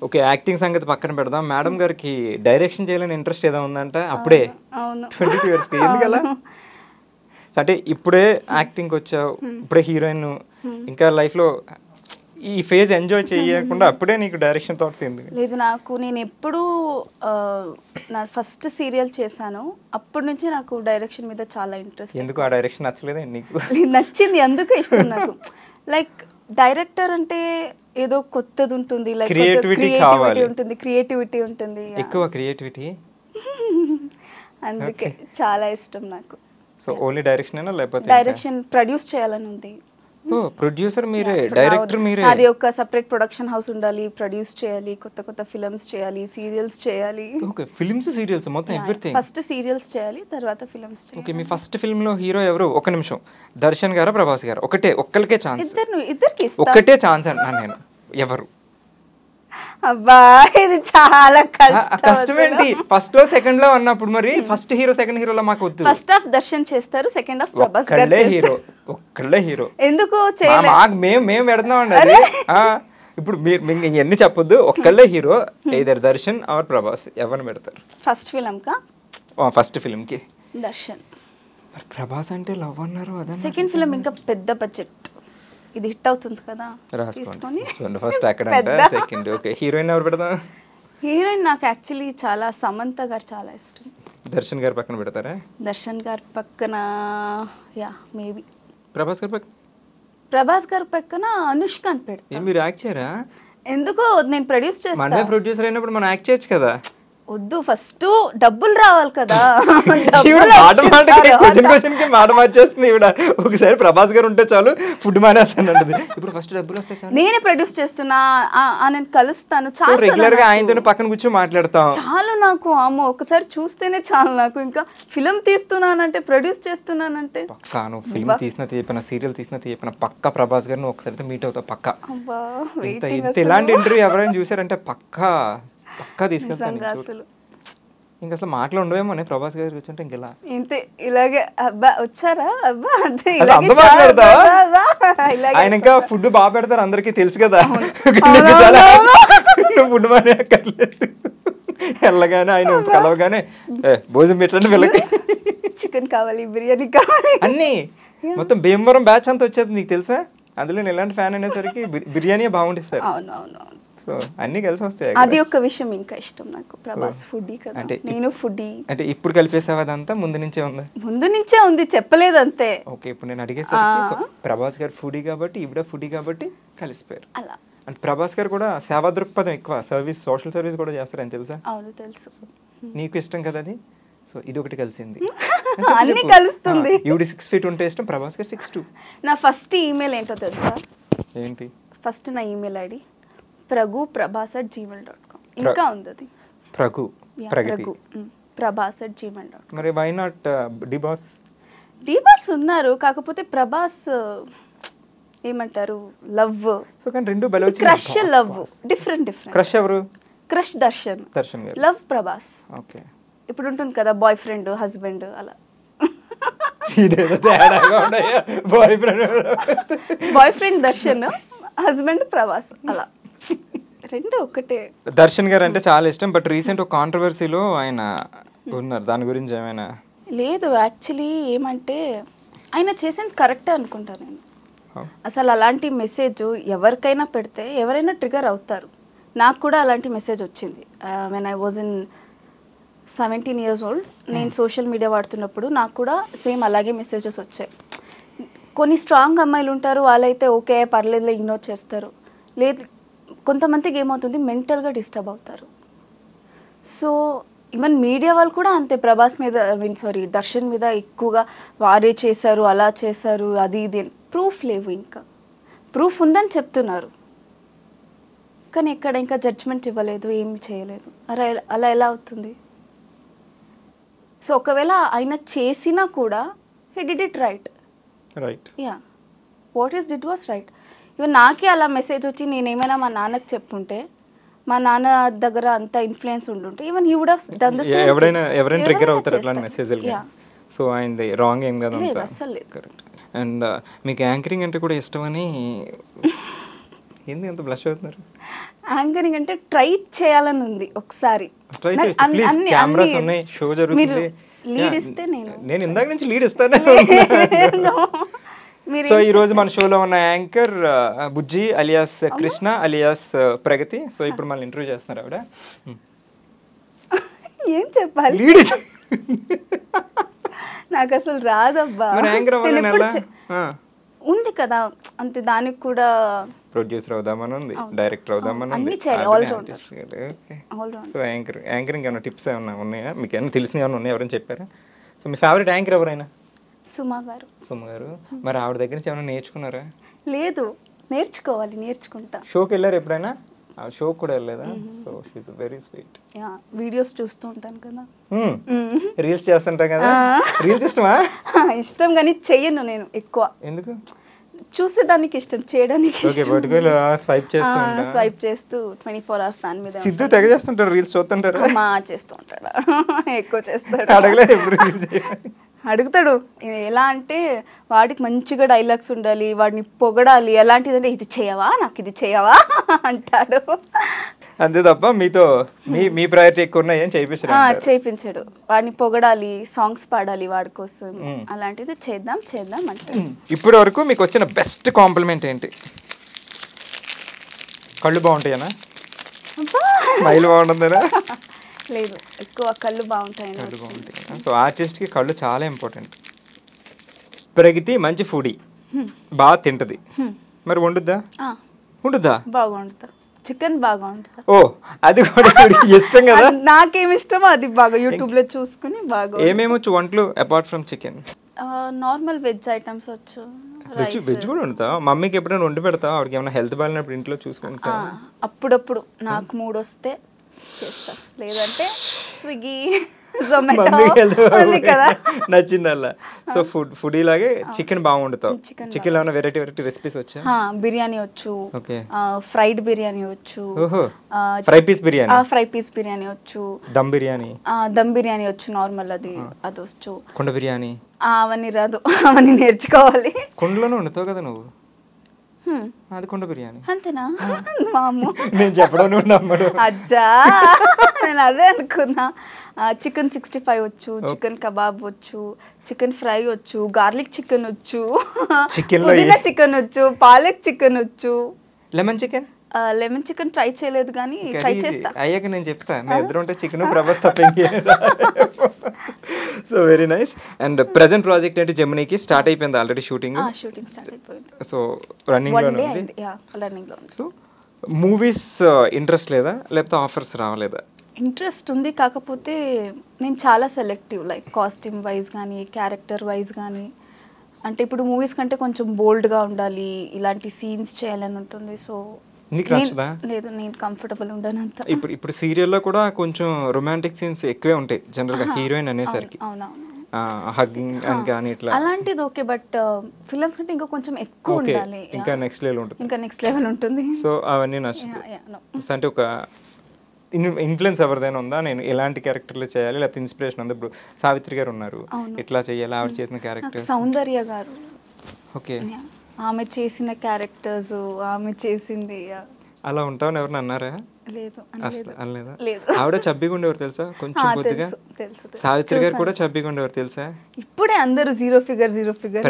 ఓకే, యాక్టింగ్ సంగతి పక్కన పెడదాం. మేడం గారికి డైరెక్షన్ చేయాలని ఇంట్రెస్ట్ ఏదో ఉందంట అప్పుడే 22 yearsకి. ఎందుకలా? అంటే ఇప్పుడే యాక్టింగ్కి వచ్చావు, ఇప్పుడే హీరోయిన్ ఇంకా లైఫ్లో ఈ ఫేజ్ ఎంజాయ్ చేయకుండా అప్పుడే నీకు డైరెక్షన్ థాట్స్ ఏంది? లేదు, నేను ఎప్పుడూ నా ఫస్ట్ సీరియల్ చేశాను, అప్పటి నుంచి నాకు డైరెక్షన్ మీద చాలా ఇంట్రెస్ట్. ఎందుకు ఆ డైరెక్షన్ నచ్చలేదా నీకు? నచ్చింది, అందుకే ఇష్టం నాకు. లైక్ డైరెక్టర్ అంటే ఏదో కొత్తది ఉంటుంది, లైక్ క్రియేటివిటీ ఉంటుంది, ఎక్కువ క్రియేటివిటీ, అందుకే చాలా ఇష్టం నాకు. సో ఓన్లీ డైరెక్షన్ అయినా లేకపోతే డైరెక్షన్ ప్రొడ్యూస్ చేయాలని ఉంది. ఓ ప్రొడ్యూసర్ మీరే, డైరెక్టర్ మీరే. అది ఒక సెపరేట్ ప్రొడక్షన్ హౌస్ ఉండాలి, ప్రొడ్యూస్ చేయాలి, కొత్త కొత్త ఫిల్మ్స్ చేయాలి, సీరియల్స్ చేయాలి. ఓకే, ఫిల్మ్స్ సీరియల్స్ మొత్తం ఎవ్రీథింగ్. ఫస్ట్ సీరియల్స్ చేయాలి, తర్వాత ఫిల్మ్స్ చేయాలి. ఓకే, మీ ఫస్ట్ ఫిల్మ్ లో హీరో ఎవరు? ఒక నిమిషం, దర్శన్ గారా ప్రభాస్ గారు? ఒక్కరికే ఛాన్స్, ఇద్దరికి ఒక్కటే ఛాన్స్ అంటున్నాను నేను. ఎవరు? అబ్బా ఇది చాలా కష్టం ఏంటి? ఫస్ట్ లో సెకండ్ లో అన్నప్పుడు మరి ఫస్ట్ హీరో సెకండ్ హీరోలో మాకు వద్దు. ఫస్ట్ హాఫ్ దర్శన్ చేస్తారు, సెకండ్ హాఫ్ ప్రభాస్ గారు హీరో. ఒక్కళ్ళే హీరో ఎందుకు మేము పెడతాం అండి అది. ఇప్పుడు మీరు ఇవన్నీ చెప్పొద్దు, ఒక్కళ్ళే hero, either Darshan or Prabhas, ఎవరిని పెడతారు ఫస్ట్ ఫిల్మ్ కా? ఫస్ట్ ఫిల్మ్ కి దర్శన్. మరి ప్రభాస్ అంటే లవ్ అన్నారు, అదే సెకండ్ ఫిల్మ్ ఇంకా పెద్ద బడ్జెట్, ఇది హిట్ అవుతుంది కదా, రాసుకోండి. ఫస్ట్ అక్కడ సెకండ్. ఓకే, హీరోయిన్ ఎవరు పెడతాం? హీరోయిన్ నాకు యాక్చువల్లీ చాలా సమంత గారు చాలా ఇష్టం. దర్శన్ గారి పక్కన పెడతారా? దర్శన్ గారి పక్కన యా మేబీ. ప్రభాస్ గారి పక్కన? ప్రభాస్ గారి పక్కన అనుష్కాన్ పెడతా. మీరు యాక్ట్ చేయరా? ఎందుకో నేను ప్రొడ్యూస్ చేస్తాను. మనమే ప్రొడ్యూసర్ అయినప్పుడు మనం యాక్ట్ చేయొచ్చు కదా. వద్దు, ఫస్ట్ డబ్బులు రావాలి కదా. క్వశ్చన్ కి మాట మార్చేస్తుంది ఈవిడ. ఒకసారి ప్రభాస్ గారు ఉంటే చాలు ఫుడ్ మానేస్తాను. ఇప్పుడు ఫస్ట్ డబ్బులు వస్తే చాలు, నేనే ప్రొడ్యూస్ చేస్తున్నా, నేను కలుస్తాను, చాలు. రెగ్యులర్ గా ఆయనతో పక్కన కూర్చొని మాట్లాడతాం చాలు నాకు. అమ్మో ఒకసారి చూస్తేనే చాలు నాకు. ఇంకా ఫిల్మ్ తీస్తున్నానంటే, ప్రొడ్యూస్ చేస్తున్నానంటే పక్కా. నువ్వు ఫిల్మ్ తీసిన తీయపన, సీరియల్ తీసిన తీయపన పక్కా ప్రభాస్ గారిని ఒకసారి మీట్ అవుతావు పక్కా. ఇలాంటి ఇంటర్వ్యూ ఎవరైనా చూసారంటే పక్కా తీసుకెళ్తాను. ఇంకా అసలు మాటలు ఉండవేమో ప్రభాస్ గారు కూర్చుంటే ఇంకెలా ఇంతే ఇలాగే. అబ్బా వచ్చారా, అబ్బా అంతే ఆయన. ఇంకా ఫుడ్ బాగా పెడతారు, అందరికి తెలుసు కదా. నువ్వు ఫుడ్ మానే అక్కర్లేదు, వెళ్ళగానే ఆయన కలవగానే భోజనం పెట్టండి వీళ్ళకి, చికెన్ కావాలి, బిర్యానీ కావాలి, అన్ని మొత్తం భీమవరం బ్యాచ్ అంతా వచ్చేది. నీకు తెలుసా? అందులో నేను ఎలాంటి ఫ్యాన్ అనేసరికి బిర్యానీ బాగుంటుంది. అవునవును, సో అన్ని కలిసి వస్తాయి. అది ఒక విషయం ఇంకా ఇష్టం నాకు. ప్రభాస్ ఫుడీ కదా, అంటే నేను ఫుడీ. అంటే ఇప్పుడు కలిపేసావు అదంతా? ముందు నుంచే ఉంది? ముందు నుంచే ఉంది, చెప్పలేదు అంతే. ఓకే, ఇప్పుడు నేను అడిగేసరికి ప్రభాస్ గారు ఫుడీ కాబట్టి, ఈవిడ ఫుడీ కాబట్టి కలిసిపోయారు అలా. అంటే ప్రభాస్ గారు కూడా సేవా దృక్పథం ఎక్కువ, సర్వీస్, సోషల్ సర్వీస్ కూడా చేస్తారని తెలుసా? అవును తెలుసు. నీకు ఇష్టం కదా అది. సో ఇది ఒకటి కలిసింది, అన్ని కలుస్తుంది. ఈవిడ 6 feet ఉంటే ఇష్టం, ప్రభాస్ గారు 6'2". నా ఫస్ట్ ఈమెయిల్ ఏంటో తెలుసా? ఏంటి? ఫస్ట్ నా ఈమెయిల్ ఐడి pragu@gmail.com. ఇంకా ఉంది అది, ప్రభాస్@gmail.com. మరి వై నాట్ డిబాస్? డిబాస్ ఉన్నారు, కాకపోతే ప్రభాస్ ఏమంటారు, లవ్. సో కానీ రెండు బలవచ్చు. Crush love different. క్రష్ ఎవరు? Crush Darshan garu, love Prabhas. Okay, ఇప్పుడు ఉంటుంది కదా బాయ్ ఫ్రెండ్ హస్బెండ్ అలా. Boyfriend Darshan, husband Prabhas, అలా రెండు ఒకటే. దర్శన్ గారు అంటే చాలా ఇష్టం, బట్ రీసెంట్ ఒక కాంట్రవర్సీలో ఆయన ఉన్నారు, దాని గురించి ఏమైనా? లేదు, యాక్చువల్లీ ఏమంటే ఆయన చేసింది కరెక్టే అనుకుంటా నేను. అసలు అలాంటి మెసేజ్ ఎవరికైనా పెడితే ఎవరైనా ట్రిగర్ అవుతారు. నాకు కూడా అలాంటి మెసేజ్ వచ్చింది. When I was in 17 years old, నేను సోషల్ మీడియా వాడుతున్నప్పుడు నాకు కూడా సేమ్ అలాగే మెసేజెస్ వచ్చాయి. కొన్ని స్ట్రాంగ్ అమ్మాయిలు ఉంటారు, వాళ్ళైతే ఓకే పర్లేదులే ఇగ్నోర్ చేస్తారు. లేదు, కొంతమందికి ఏమవుతుంది, మెంటల్గా డిస్టర్బ్ అవుతారు. సో ఈవెన్ మీడియా వాళ్ళు కూడా అంతే, ప్రభాస్ మీద దర్శన్ మీద ఎక్కువగా వారే చేశారు, అలా చేశారు, అది ఇది. ప్రూఫ్ లేవు, ఇంకా ప్రూఫ్ ఉందని చెప్తున్నారు, కానీ ఎక్కడ ఇంకా జడ్జ్మెంట్ ఇవ్వలేదు, ఏమి చేయలేదు. అలా ఎలా అవుతుంది? సో ఒకవేళ ఆయన చేసినా కూడా he did it right. Yeah, what is did was right. Even నాకే అలా మెసేజ్ వచ్చి నేనేమైనా మా నాన్నకి చెప్పుంటే, మా నాన్న దగ్గర అంత ఇన్ఫ్లుయెన్స్ ఉండుంటే, even he would have done the same. ఎవరైనా ట్రిగ్గర్ అవుతారు అట్లాంటి మెసేజ్లు. సో ఆయనది రాంగ్ ఏం కదా అంతా. అసలు లేదు. కరెక్ట్. అండ్ మీకు యాంకరింగ్ అంటే కూడా ఇష్టమని ఏంది అంత బ్లష్ అవుతున్నారు? యాంకరింగ్ అంటే ట్రై చేయాలని ఉంది ఒకసారి. ట్రై చేయండి ప్లీజ్, కెమెరాస్ ఉన్నాయి, షో జరుగుతుంది. లీడ్ ఇస్తే నేను ఇందాక నుంచి లీడ్ ఇస్తానే. సో ఈ రోజు మన షోలో ఉన్న యాంకర్ బుజ్జి అలియాస్ కృష్ణ అలియాస్ ప్రగతి. సో ఇప్పుడు మనల్ని ఇంటర్వ్యూ చేస్తున్నారు ఆవిడ. ఏం చెప్పాలి, నాకు అసలు రాదబ్బా. ఉంది కదా అంతే, దానికి కూడా ప్రొడ్యూసర్ అవుదామని ఉంది, డైరెక్టర్ అవుదామని ఉంది. సో యాంకరింగ్ ఏమైనా టిప్స్ ఏమైనా ఉన్నాయా మీకు? ఏమైనా తెలిసినవి ఏమైనా ఉన్నాయా, ఎవరైనా చెప్పారా? సో మీ ఫేవరెట్ యాంకర్ ఎవరైనా? సుమ గారు. సుమ గారు. మరి ఆవిడ దగ్గర నుంచి ఏమైనా నేర్చుకున్నారా? లేదు, నేర్చుకోవాలి, నేర్చుకుంటా. షోకి వెళ్ళారు ఎప్పుడైనా? ఆ షో కూడా వెళ్ళలేదా? So she is very sweet. Videos చూస్తూ ఉంటాను కదా, రీల్స్ చేస్తుంటా కదా. రీల్స్ ఇష్టమా? ఇష్టం కానీ చెయ్యను నేను ఎక్కువ. ఎందుకు? చూసేదానికి ఇష్టం, చేయడానికి స్వైప్ చేస్తూ 24 hours దాని మీద. సిద్ధు తెగ చేస్తుంటారు రీల్స్, చూస్తుంటారు. చేస్తూ ఉంటాడు, ఎక్కువ చేస్తాడు. అడగలేదు ఎప్పుడు? అడుగుతాడు. ఎలా అంటే వాడికి మంచిగా డైలాగ్స్ ఉండాలి, వాడిని పొగడాలి. ఎలాంటిదంటే ఇది చేయవా, నాకు ఇది చేయవా అంటాడు. అంతే తప్ప మీతో మీ ప్రయారిటీ ఎక్కువ ఉన్నాయని చేయించాడు. వాడిని పొగడాలి, సాంగ్స్ పాడాలి వాడి కోసం. అలాంటిది చేద్దాం అంటే. ఇప్పటి వరకు మీకు వచ్చిన బెస్ట్ కాంప్లిమెంట్ ఏంటి? కళ్ళు బాగుంటాయనా? స్మైల్ బాగుంటుందా? లేదు, ఎక్కువ కళ్ళు బాగుంటాయి. సో ఆర్టిస్ట్కి కళ్ళు చాలా ఇంపార్టెంట్. ప్రగతి మంచి ఫుడీ, బాగా తింటది. మరి వండుద్దా? వండుద్దా? బాగా వండుతా. చికెన్ బాగా వండుతా. ఓ, అది కూడా ఇష్టం కదా. నాకేమి ఇష్టమో అది బాగా యూట్యూబ్ లో చూసుకుని బాగా. ఏమేమి వచ్చు వంటలు apart from chicken? Normal veg items వచ్చు. వెజ్ కూడా వండుతా? మమ్మీకి ఎప్పుడైనా వండి పెడతా? ఆవిడకి ఏమైనా హెల్త్ బాగాలేనప్పుడు ఇంట్లో చూసుకుంటా? అప్పుడప్పుడు నాకు మూడ్ వస్తే చేస్తా, లేదంటే స్విగ్గీ, జొమాటో కదా నచ్చిందల్లా. సో ఫుడ్ ఇలాగే చికెన్ బాగా వండుతావు. చికెన్ లో వెరైటీ రెసిపీస్ వచ్చా? బిర్యానీ వచ్చు, ఫ్రైడ్ బిర్యానీ వచ్చు, ఫ్రై పీస్ బిర్యానీ వచ్చు, దమ్ బిర్యానీ వచ్చు, నార్మల్ అది వచ్చు. కుండ బిర్యానీ అవన్నీ రాదు, అవన్నీ నేర్చుకోవాలి. కుండలోనే వండుతావు కదా నువ్వు? అది కుండ బిర్యానీ అంతేనా? మాము నేను చెప్పడం నమ్మడు. అజ్జా, నేను అదే అనుకున్నా. చికెన్ 65 వచ్చు, చికెన్ కబాబ్ వచ్చు, చికెన్ ఫ్రై వచ్చు, గార్లిక్ చికెన్ వచ్చు, పుదీనా చికెన్ వచ్చు, పాలక్ చికెన్ వచ్చు. లెమన్ చికెన్ ట్రై చేయలేదు కానీ ట్రై చేస్తా. అయ్యాక నేను చెప్తా. నా ఇద్దరు ఉంటే చికెన్ ప్రభాస్ తప్ప. So very nice. And present project ఏంటి? జెమినీకి స్టార్ట్ అయిపోయింది ఆల్రెడీ షూటింగ్? స్టార్ట్ అయిపోయింది. సో రన్నింగ్ లో ఉంది. సో మూవీస్ ఇంట్రెస్ట్ లేదా, లేకపోతే ఆఫర్స్ రావలేదా? ఇంట్రెస్ట్ ఉంది, కాకపోతే నేను చాలా సెలెక్టివ్. లైక్ కాస్ట్యూమ్ వైజ్ కానీ, క్యారెక్టర్ వైజ్ కానీ. అంటే ఇప్పుడు మూవీస్ కంటే కొంచెం బోల్డ్గా ఉండాలి, ఇలాంటి సీన్స్ చేయాలని ఉంటుంది. సో లేదు, నేను కంఫర్టబుల్ ఉండను అంత. ఇప్పుడు సీరియల్లో కూడా కొంచెం రొమాంటిక్ సీన్స్ ఎక్కువే ఉంటాయి జనరల్ గా హీరోయిన్ అనేసరికి. హగ్గింగ్ అని కానీ ఇట్లా అలాంటిది ఓకే, బట్ ఫిల్మ్స్ కంటే ఇంకా కొంచెం ఎక్కువ ఉండాలి, ఇంకా నెక్స్ట్ లెవెల్ ఉంటుంది. సో అవన్నీ నచ్చుతాయి. అంటే ఒక ఇన్ఫ్లుయెన్స్ ఎవరిదైనా ఉందా, నేను ఎలాంటి క్యారెక్టర్లు చేయాలి, లేకపోతే ఇన్స్పిరేషన్ ఉంది? ఇప్పుడు సావిత్రి గారు ఉన్నారు, ఎట్లా చేయాలి ఆవిడ చేసిన క్యారెక్టర్? సౌందర్య గారు. ఓకే, ఆమె చేసిన క్యారెక్టర్స్, ఆమె చేసింది. అలా ఉంటావని ఎవరిని అన్నారా? లేదు, అనలేదా? ఆవిడ చబ్బిగా ఉండేవారు తెలుసా, కొంచెం కొద్దిగా. సావిత్రి గారు కూడా చబ్బిగా ఉండేవారు తెలుసా? ఇప్పుడే అందరూ జీరో ఫిగర్.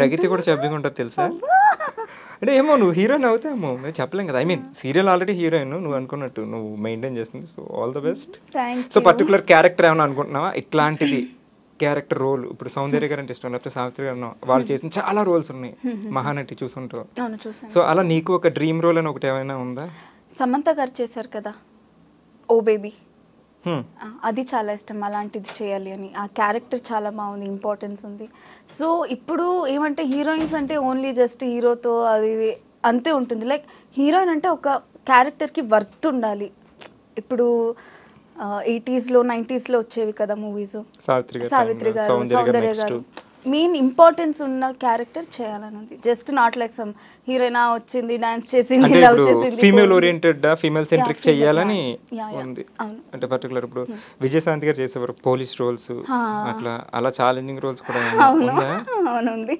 ప్రగతి కూడా చబ్బిగా ఉంటుంది తెలుసా? అంటే ఏమో నువ్వు హీరోయిన్ అవుతాయేమో, మేము చెప్పలేం కదా. I mean serial already heroine నువ్వు అనుకున్నట్టు నువ్వు మెయింటైన్ చేస్తుంది. So all the best. So particular character ఏమైనా అనుకుంటున్నావా ఇట్లాంటిది క్యారెక్టర్ రోల్? ఇప్పుడు సౌందర్య గారు అంటే ఇష్టం, లేకపోతే సావిత్రి గారు వాళ్ళు చేసిన చాలా రోల్స్ ఉన్నాయి, మహానటి చూసుంటావు. సో అలా నీకు ఒక డ్రీమ్ రోల్ అని ఒకటి ఏమైనా ఉందా? సమంత గారు చేశారు కదా ఓ బేబీ, అది చాలా ఇష్టం. అలాంటిది చేయాలి అని. ఆ క్యారెక్టర్ చాలా బాగుంది, ఇంపార్టెన్స్ ఉంది. సో ఇప్పుడు ఏమంటే హీరోయిన్స్ అంటే ఓన్లీ జస్ట్ హీరోతో అది అంతే ఉంటుంది. లైక్ హీరోయిన్ అంటే ఒక క్యారెక్టర్కి వర్త్ ఉండాలి. ఇప్పుడు 80s లో 90s లో వచ్చేవి కదా మూవీస్, సావిత్రి గారు, సౌందర్య గారు. మెయిన్ ఇంపార్టెన్స్ ఉన్న క్యారెక్టర్ చేయాలని ఉంది. Just not like some heroine వచ్చింది, డాన్స్ చేసింది, లవ్ చేసింది. ఫీమేల్ ఓరియంటెడ్, ఫీమేల్ సెంట్రిక్ చేయాలని ఉంది. అంటే పర్టికులర్ ఇప్పుడు విజయశాంతి గారు చేసేవారు పోలీస్ రోల్స్, అట్లా అలా ఛాలెంజింగ్ రోల్స్ కూడా అవునండి.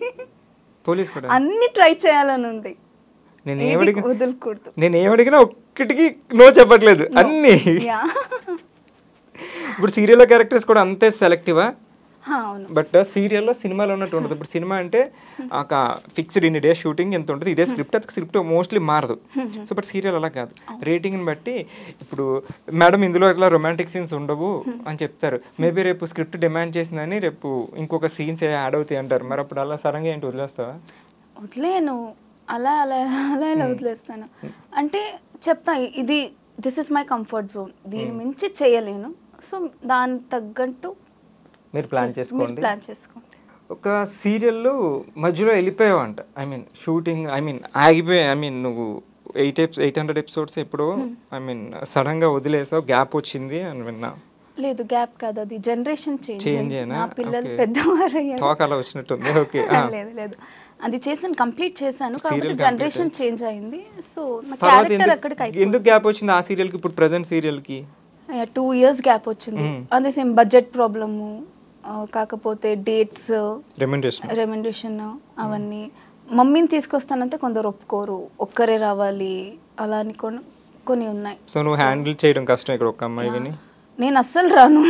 పోలీస్ కూడా అన్ని ట్రై చేయాలని ఉంది. నేను ఏమడిగినా ఒక్కటికి నో చెప్పట్లేదు అన్ని. ఇప్పుడు సీరియల్ క్యారెక్టర్స్ కూడా అంతే సెలెక్టివా? అవును. బట్ సీరియల్లో సినిమాలో ఉన్నట్టు ఉండదు. ఇప్పుడు సినిమా అంటే ఒక ఫిక్స్డ్ ఇన్ని డేస్ షూటింగ్ ఎంత ఉంటుంది, ఇదే స్క్రిప్ట్, అది స్క్రిప్ట్ మోస్ట్లీ మారదు. సో బట్ సీరియల్ అలా కాదు, రేటింగ్ని బట్టి ఇప్పుడు మేడం ఇందులో ఇట్లా రొమాంటిక్ సీన్స్ ఉండవు అని చెప్తారు. మేబీ రేపు స్క్రిప్ట్ డిమాండ్ చేసిందని రేపు ఇంకొక సీన్స్ యాడ్ అవుతాయి అంటారు. మరి అప్పుడు అలా సడన్గా ఏంటి వదిలేస్తావా? వదిలేను, అలా అలా అలా ఇలా వదిలేస్తాను. అంటే చెప్తా, ఇది this is my comfort zone, దీని మించి చేయలేను, సో దానికి తగ్గట్టు మీరు ప్లాన్ చేసుకోండి. ప్లాన్ చేసుకోండి. ఒక సీరియల్లో మధ్యలో వెళ్ళిపోయావు అంట, I mean shooting, I mean ఆగిపోయాయి, ఐ మీన్ నువ్వు 800 ఎపిసోడ్స్ ఎప్పుడో ఐ మీన్ సడన్గా వదిలేసావు, గ్యాప్ వచ్చింది అని విన్నా. లేదు, గ్యాప్ కాదు, అది జనరేషన్ చేంజ్. నా పిల్లలు Okay. పెద్దవారు అయ్యారు. టాక్ అలా వచ్చినట్టుంది. ఓకే. లేదు లేదు, అది చేశాను, కంప్లీట్ చేశాను, కాకపోతే Serial జనరేషన్ చేంజ్ అయింది. సో నా తర్వాత క్యారెక్టర్ అక్కడికి అయిపోయింది. ఎందుకు గ్యాప్ వచ్చింది ఆ సీరియల్కి ఇప్పుడు ప్రజెంట్ సీరియల్కి? 2 years గ్యాప్ వచ్చింది. అదే సేమ్ బడ్జెట్ ప్రాబ్లము, కాకపోతే డేట్స్, రెమ్యునరేషన్ అవన్నీ. మమ్మీని తీసుకొస్తానంటే కొందరు ఒప్పుకోరు, ఒక్కరే రావాలి, అలా అని కొన్ని ఉన్నాయి. సో నువ్వు హ్యాండిల్ చేయడం కష్టం ఇక్కడ ఒక అమ్మాయి విని? నేను అస్సలు రాను,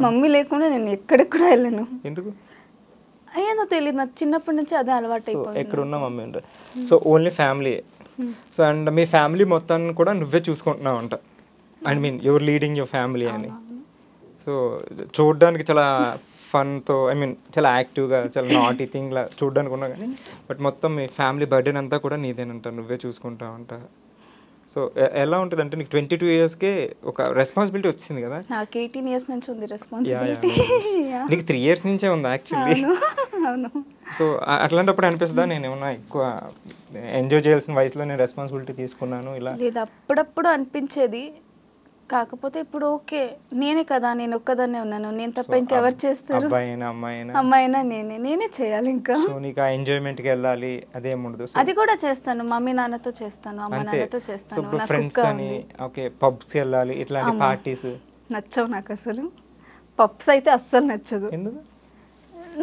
మమ్మీ లేకుండా నేను ఎక్కడికి కూడా వెళ్ళను. ఎందుకు? ఏదో తెలియదు, నాకు చిన్నప్పటి నుంచి అదే అలవాటు అయిపోయింది. ఎక్కడ ఉన్నా మమ్మీ ఉంటారు. So only family. So and me family మొత్తాన్ని కూడా నువ్వే చూసుకుంటున్నావు అంట, I mean your leading your family అని. సో చూడడానికి చాలా ఫన్తో, ఐ మీన్ చాలా యాక్టివ్గా, చాలా నాటీ థింగ్లా చూడడానికి ఉన్నా కానీ బట్ మొత్తం మీ ఫ్యామిలీ బర్డెన్ అంతా కూడా నీదేనంట, నువ్వే చూసుకుంటావు అంట. సో ఎలా ఉంటుంది అంటే నీకు 22 yearsకే ఒక రెస్పాన్సిబిలిటీ వచ్చింది కదా? నాకు 18 years నుంచి ఉంది రెస్పాన్సిబిలిటీ. నీకు 3 years నుంచే ఉంది యాక్చువల్లీ. అవును. సో అట్లాంటప్పుడు అనిపిస్తుందా నేను ఏమన్నా ఎక్కువ ఎంజాయ్ చేయాల్సిన వయసులో నేను రెస్పాన్సిబిలిటీ తీసుకున్నాను ఇలా? లేదు, అప్పుడప్పుడు అనిపించేది, కాకపోతే ఇప్పుడు ఓకే, నేనే కదా, నేను ఒక్కదాన్నే ఉన్నాను, నేను తప్ప ఇంకెవరు చేస్తారు? అమ్మాయినా నేనే చేయాలి. ఇంకా నీకు ఆ ఎంజాయ్మెంట్కి వెళ్ళాలి అదేముండదు? అది కూడా చేస్తాను, మమ్మీ నాన్నతో చేస్తాను, అమ్మ నాన్నతో చేస్తాను. ఫ్రెండ్స్ అని ఓకే పబ్స్కి వెళ్ళాలి, ఇట్లాంటి పార్టీస్ నచ్చవు నాకు అసలు. పబ్స్ అయితే అస్సలు నచ్చదు. ఎందుకు?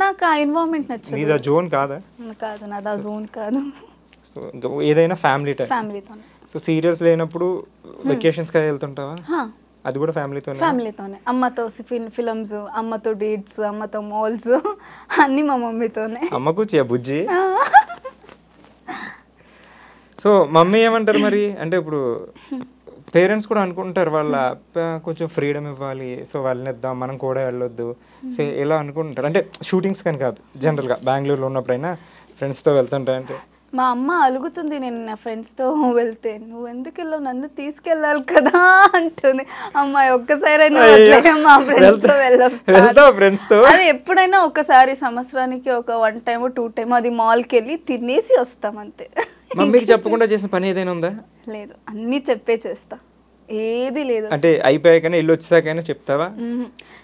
నాకు ఆ ఎన్వైరన్మెంట్ నచ్చదు. నీది ఆ జోన్ కాదా? కాదు, నాది ఆ జోన్ కాదు. సో ఏదైనా ఫ్యామిలీతో. సో సీరియల్స్ లేనప్పుడు వెకేషన్స్ కి వెళ్తుంటావా? అది కూడా ఫ్యామిలీతోనే. అమ్మతో ఫిల్మ్స్, అమ్మతో డేట్స్, అమ్మతో మాల్స్, అన్ని మా మమ్మీతోనే. అమ్మకు బుజ్జి. సో మమ్మీ ఏమంటారు మరి? అంటే ఇప్పుడు పేరెంట్స్ కూడా అనుకుంటారు వాళ్ళ కొంచెం ఫ్రీడమ్ ఇవ్వాలి, సో వాళ్ళని ఇద్దాం, మనం కూడా వెళ్ళొద్దు, సో ఎలా అనుకుంటారు? అంటే షూటింగ్స్ కానీ కాదు, జనరల్గా బెంగళూరులో ఉన్నప్పుడైనా ఫ్రెండ్స్తో వెళ్తుంటారంటే. మా అమ్మ అలుగుతుంది, నేను నా ఫ్రెండ్స్తో వెళ్తే, నువ్వు ఎందుకు వెళ్ళావు, నన్ను తీసుకెళ్ళాలి కదా అంటుంది. అమ్మాయి ఒక్కసారైనా మా ఫ్రెండ్స్తో వెళ్ళొస్తా. అది ఎప్పుడైనా ఒకసారి, సంవత్సరానికి ఒక 1 time 2 time అది మాల్కి వెళ్ళి తినేసి వస్తాం అంతే. మమ్మీకి చెప్పకుండా చేసిన పని ఏదైనా ఉందా? లేదు, అన్నీ చెప్పే చేస్తా, ఏది లేదు. అంటే అయిపోయాకనే ఇల్లు వచ్చాకైనా చెప్తావా?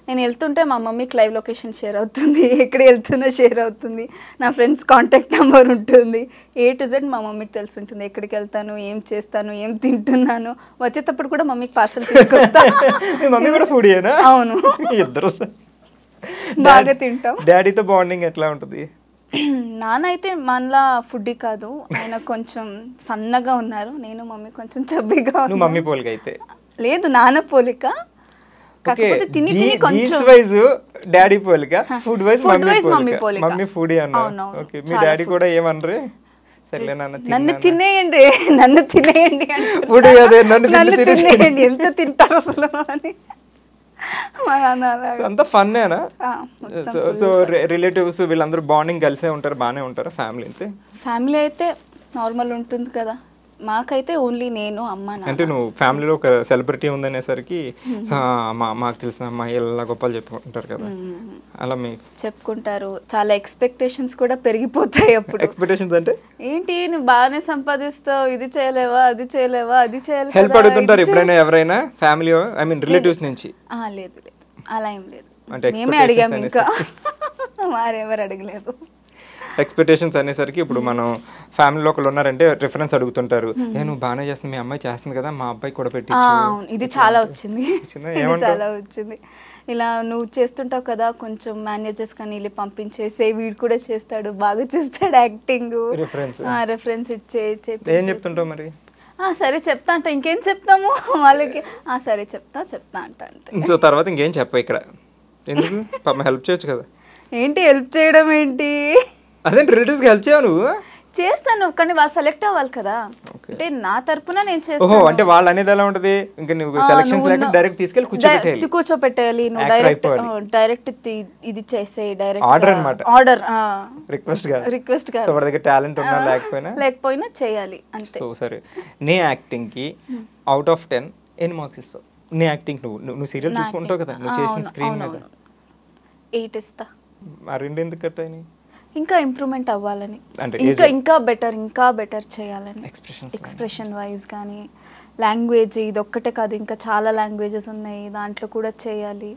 నేను వెళ్తుంటే మా మమ్మీకి లైవ్ లొకేషన్ షేర్ అవుతుంది, ఎక్కడ వెళ్తుందో షేర్ అవుతుంది, నా ఫ్రెండ్స్ కాంటాక్ట్ నెంబర్ ఉంటుంది, A to Z మా మమ్మీకి తెలిసి ఉంటుంది, ఎక్కడికి వెళ్తాను, ఏం చేస్తాను, ఏం తింటున్నాను. వచ్చేటప్పుడు కూడా మమ్మీకి పార్సల్ తీసుకొస్తాను. మమ్మీ కూడా ఫుడీయేనా? అవును, ఇద్దరు బాగా తింటాం. డాడీతో బాండింగ్ ఎట్లా ఉంటుంది? నాన్న అయితే మనలా ఫుడ్డీ కాదు, ఆయన కొంచెం సన్నగా ఉన్నారు, నేను మమ్మీ కొంచెం చబ్బిగా. మమ్మీ పోలిక అయితే లేదు, నాన్న పోలిక, కాకపోతే తిని కొంచెం డాడీ పోలిక, ఫుడ్ వైస్ మమ్మీ పోలిక. మమ్మీ ఫుడీ అన్నారు. ఓకే, మీ డాడీ కూడా ఏమనరే? సర్లే నన్ను తినేయండి, నన్ను తినేయండి అంటే, ఫుడ్ అదే నన్ను తినేయండి, ఎంత తింటారు అసలు అని. అంత ఫన్నేనా? సో రిలేటివ్స్ వీళ్ళందరూ బాండింగ్ కలిసే ఉంటారు, బాగానే ఉంటారు ఫ్యామిలీ? అయితే ఫ్యామిలీ అయితే నార్మల్ ఉంటుంది కదా, మాకైతే ఓన్లీ నేను, అమ్మ, నాన్న. అంటే నువ్వు ఫ్యామిలీలో ఒక సెలబ్రిటీ ఉందనేసరికి మాకు తెలిసిన అమ్మాయి ఇలా గొప్పలు చెప్పుకుంటారు కదా, అలా మీ చెప్పుకుంటారు. చాలా ఎక్స్పెక్టేషన్స్ కూడా పెరిగిపోతాయి అప్పుడు. ఎక్స్పెక్టేషన్స్ అంటే ఏంటి, నువ్వు బాగానే సంపాదిస్తావు, ఇది చేయలేవా, అది చేయలేవా, అది చేయలేవా? హెల్ప్ అడుగుతుంటారు ఎప్పుడైనా ఎవరైనా ఫ్యామిలీ, ఐ మీన్ రిలేటివ్స్ నుంచి? లేదు లేదు, అలా ఏం లేదు, అంటే మేమే అడిగాము, ఇంకా వారెవరు అడగలేదు. ఎక్స్పెక్టేషన్స్ అనేసరికి ఇప్పుడు మనం ఫ్యామిలీలో ఒకళ్ళు ఉన్నారంటే రిఫరెన్స్ అడుగుతుంటారు, నువ్వు బాగానే చేస్తుంది, మీ అమ్మాయి చేస్తుంది కదా, మా అబ్బాయి కూడా పెట్టించు. ఇది చాలా వచ్చింది, చాలా వచ్చింది. ఇలా నువ్వు చేస్తుంటావు కదా, కొంచెం మేనేజర్స్ కానీ వెళ్ళి పంపించేసే, వీడు కూడా చేస్తాడు, బాగా చేస్తాడు యాక్టింగ్, రెఫరెన్స్ ఇచ్చే. ఏం చెప్తుంటావు మరి? సరే చెప్తా అంట, ఇంకేం చెప్తాము వాళ్ళకి, సరే చెప్తా అంట అంతే. సో తర్వాత ఇంకేం చెప్ప ఇక్కడ ఎందుకు, హెల్ప్ చేయొచ్చు కదా. ఏంటి హెల్ప్ చేయడం ఏంటి? అదే రిలేటివ్స్కి హెల్ప్ చేయవు నువ్వు? చేస్తాను, కానీ వాళ్ళు సెలెక్ట్ అవ్వాలి కదా. అంటే నా తరపున నేను చేస్తాను. ఓహో, అంటే వాళ్ళు అనేది ఎలా ఉంటది, ఇంకా నువ్వు సెలక్షన్స్ లేక డైరెక్ట్ తీసుకెళ్ళి కూర్చోపెట్టాలి. నువ్వు డైరెక్ట్ ఇది చేసే డైరెక్ట్ ఆర్డర్ అన్నమాట. ఆర్డర్, రిక్వెస్ట్ కాదు. సో వాడి దగ్గర టాలెంట్ ఉన్నా లేకపోయినా చేయాలి అంతే. సో సరే, నీ యాక్టింగ్ కి అవుట్ ఆఫ్ 10 ఎన్ని మార్క్స్ ఇస్తావు? నీ యాక్టింగ్ నువ్వు సీరియల్ చూసుకుంటావు కదా, నువ్వు చేసిన స్క్రీన్ మీద 8 ఇస్తా. ఆ రెండు ఎందుకు కట్ అయినాయి? ఇంకా ఇంప్రూవ్మెంట్ అవ్వాలని, ఇంకా బెటర్ చేయాలని. ఎక్స్ప్రెషన్ వైజ్ కానీ లాంగ్వేజ్ ఇది ఒక్కటే కాదు, ఇంకా చాలా లాంగ్వేజెస్ ఉన్నాయి, దాంట్లో కూడా చేయాలి.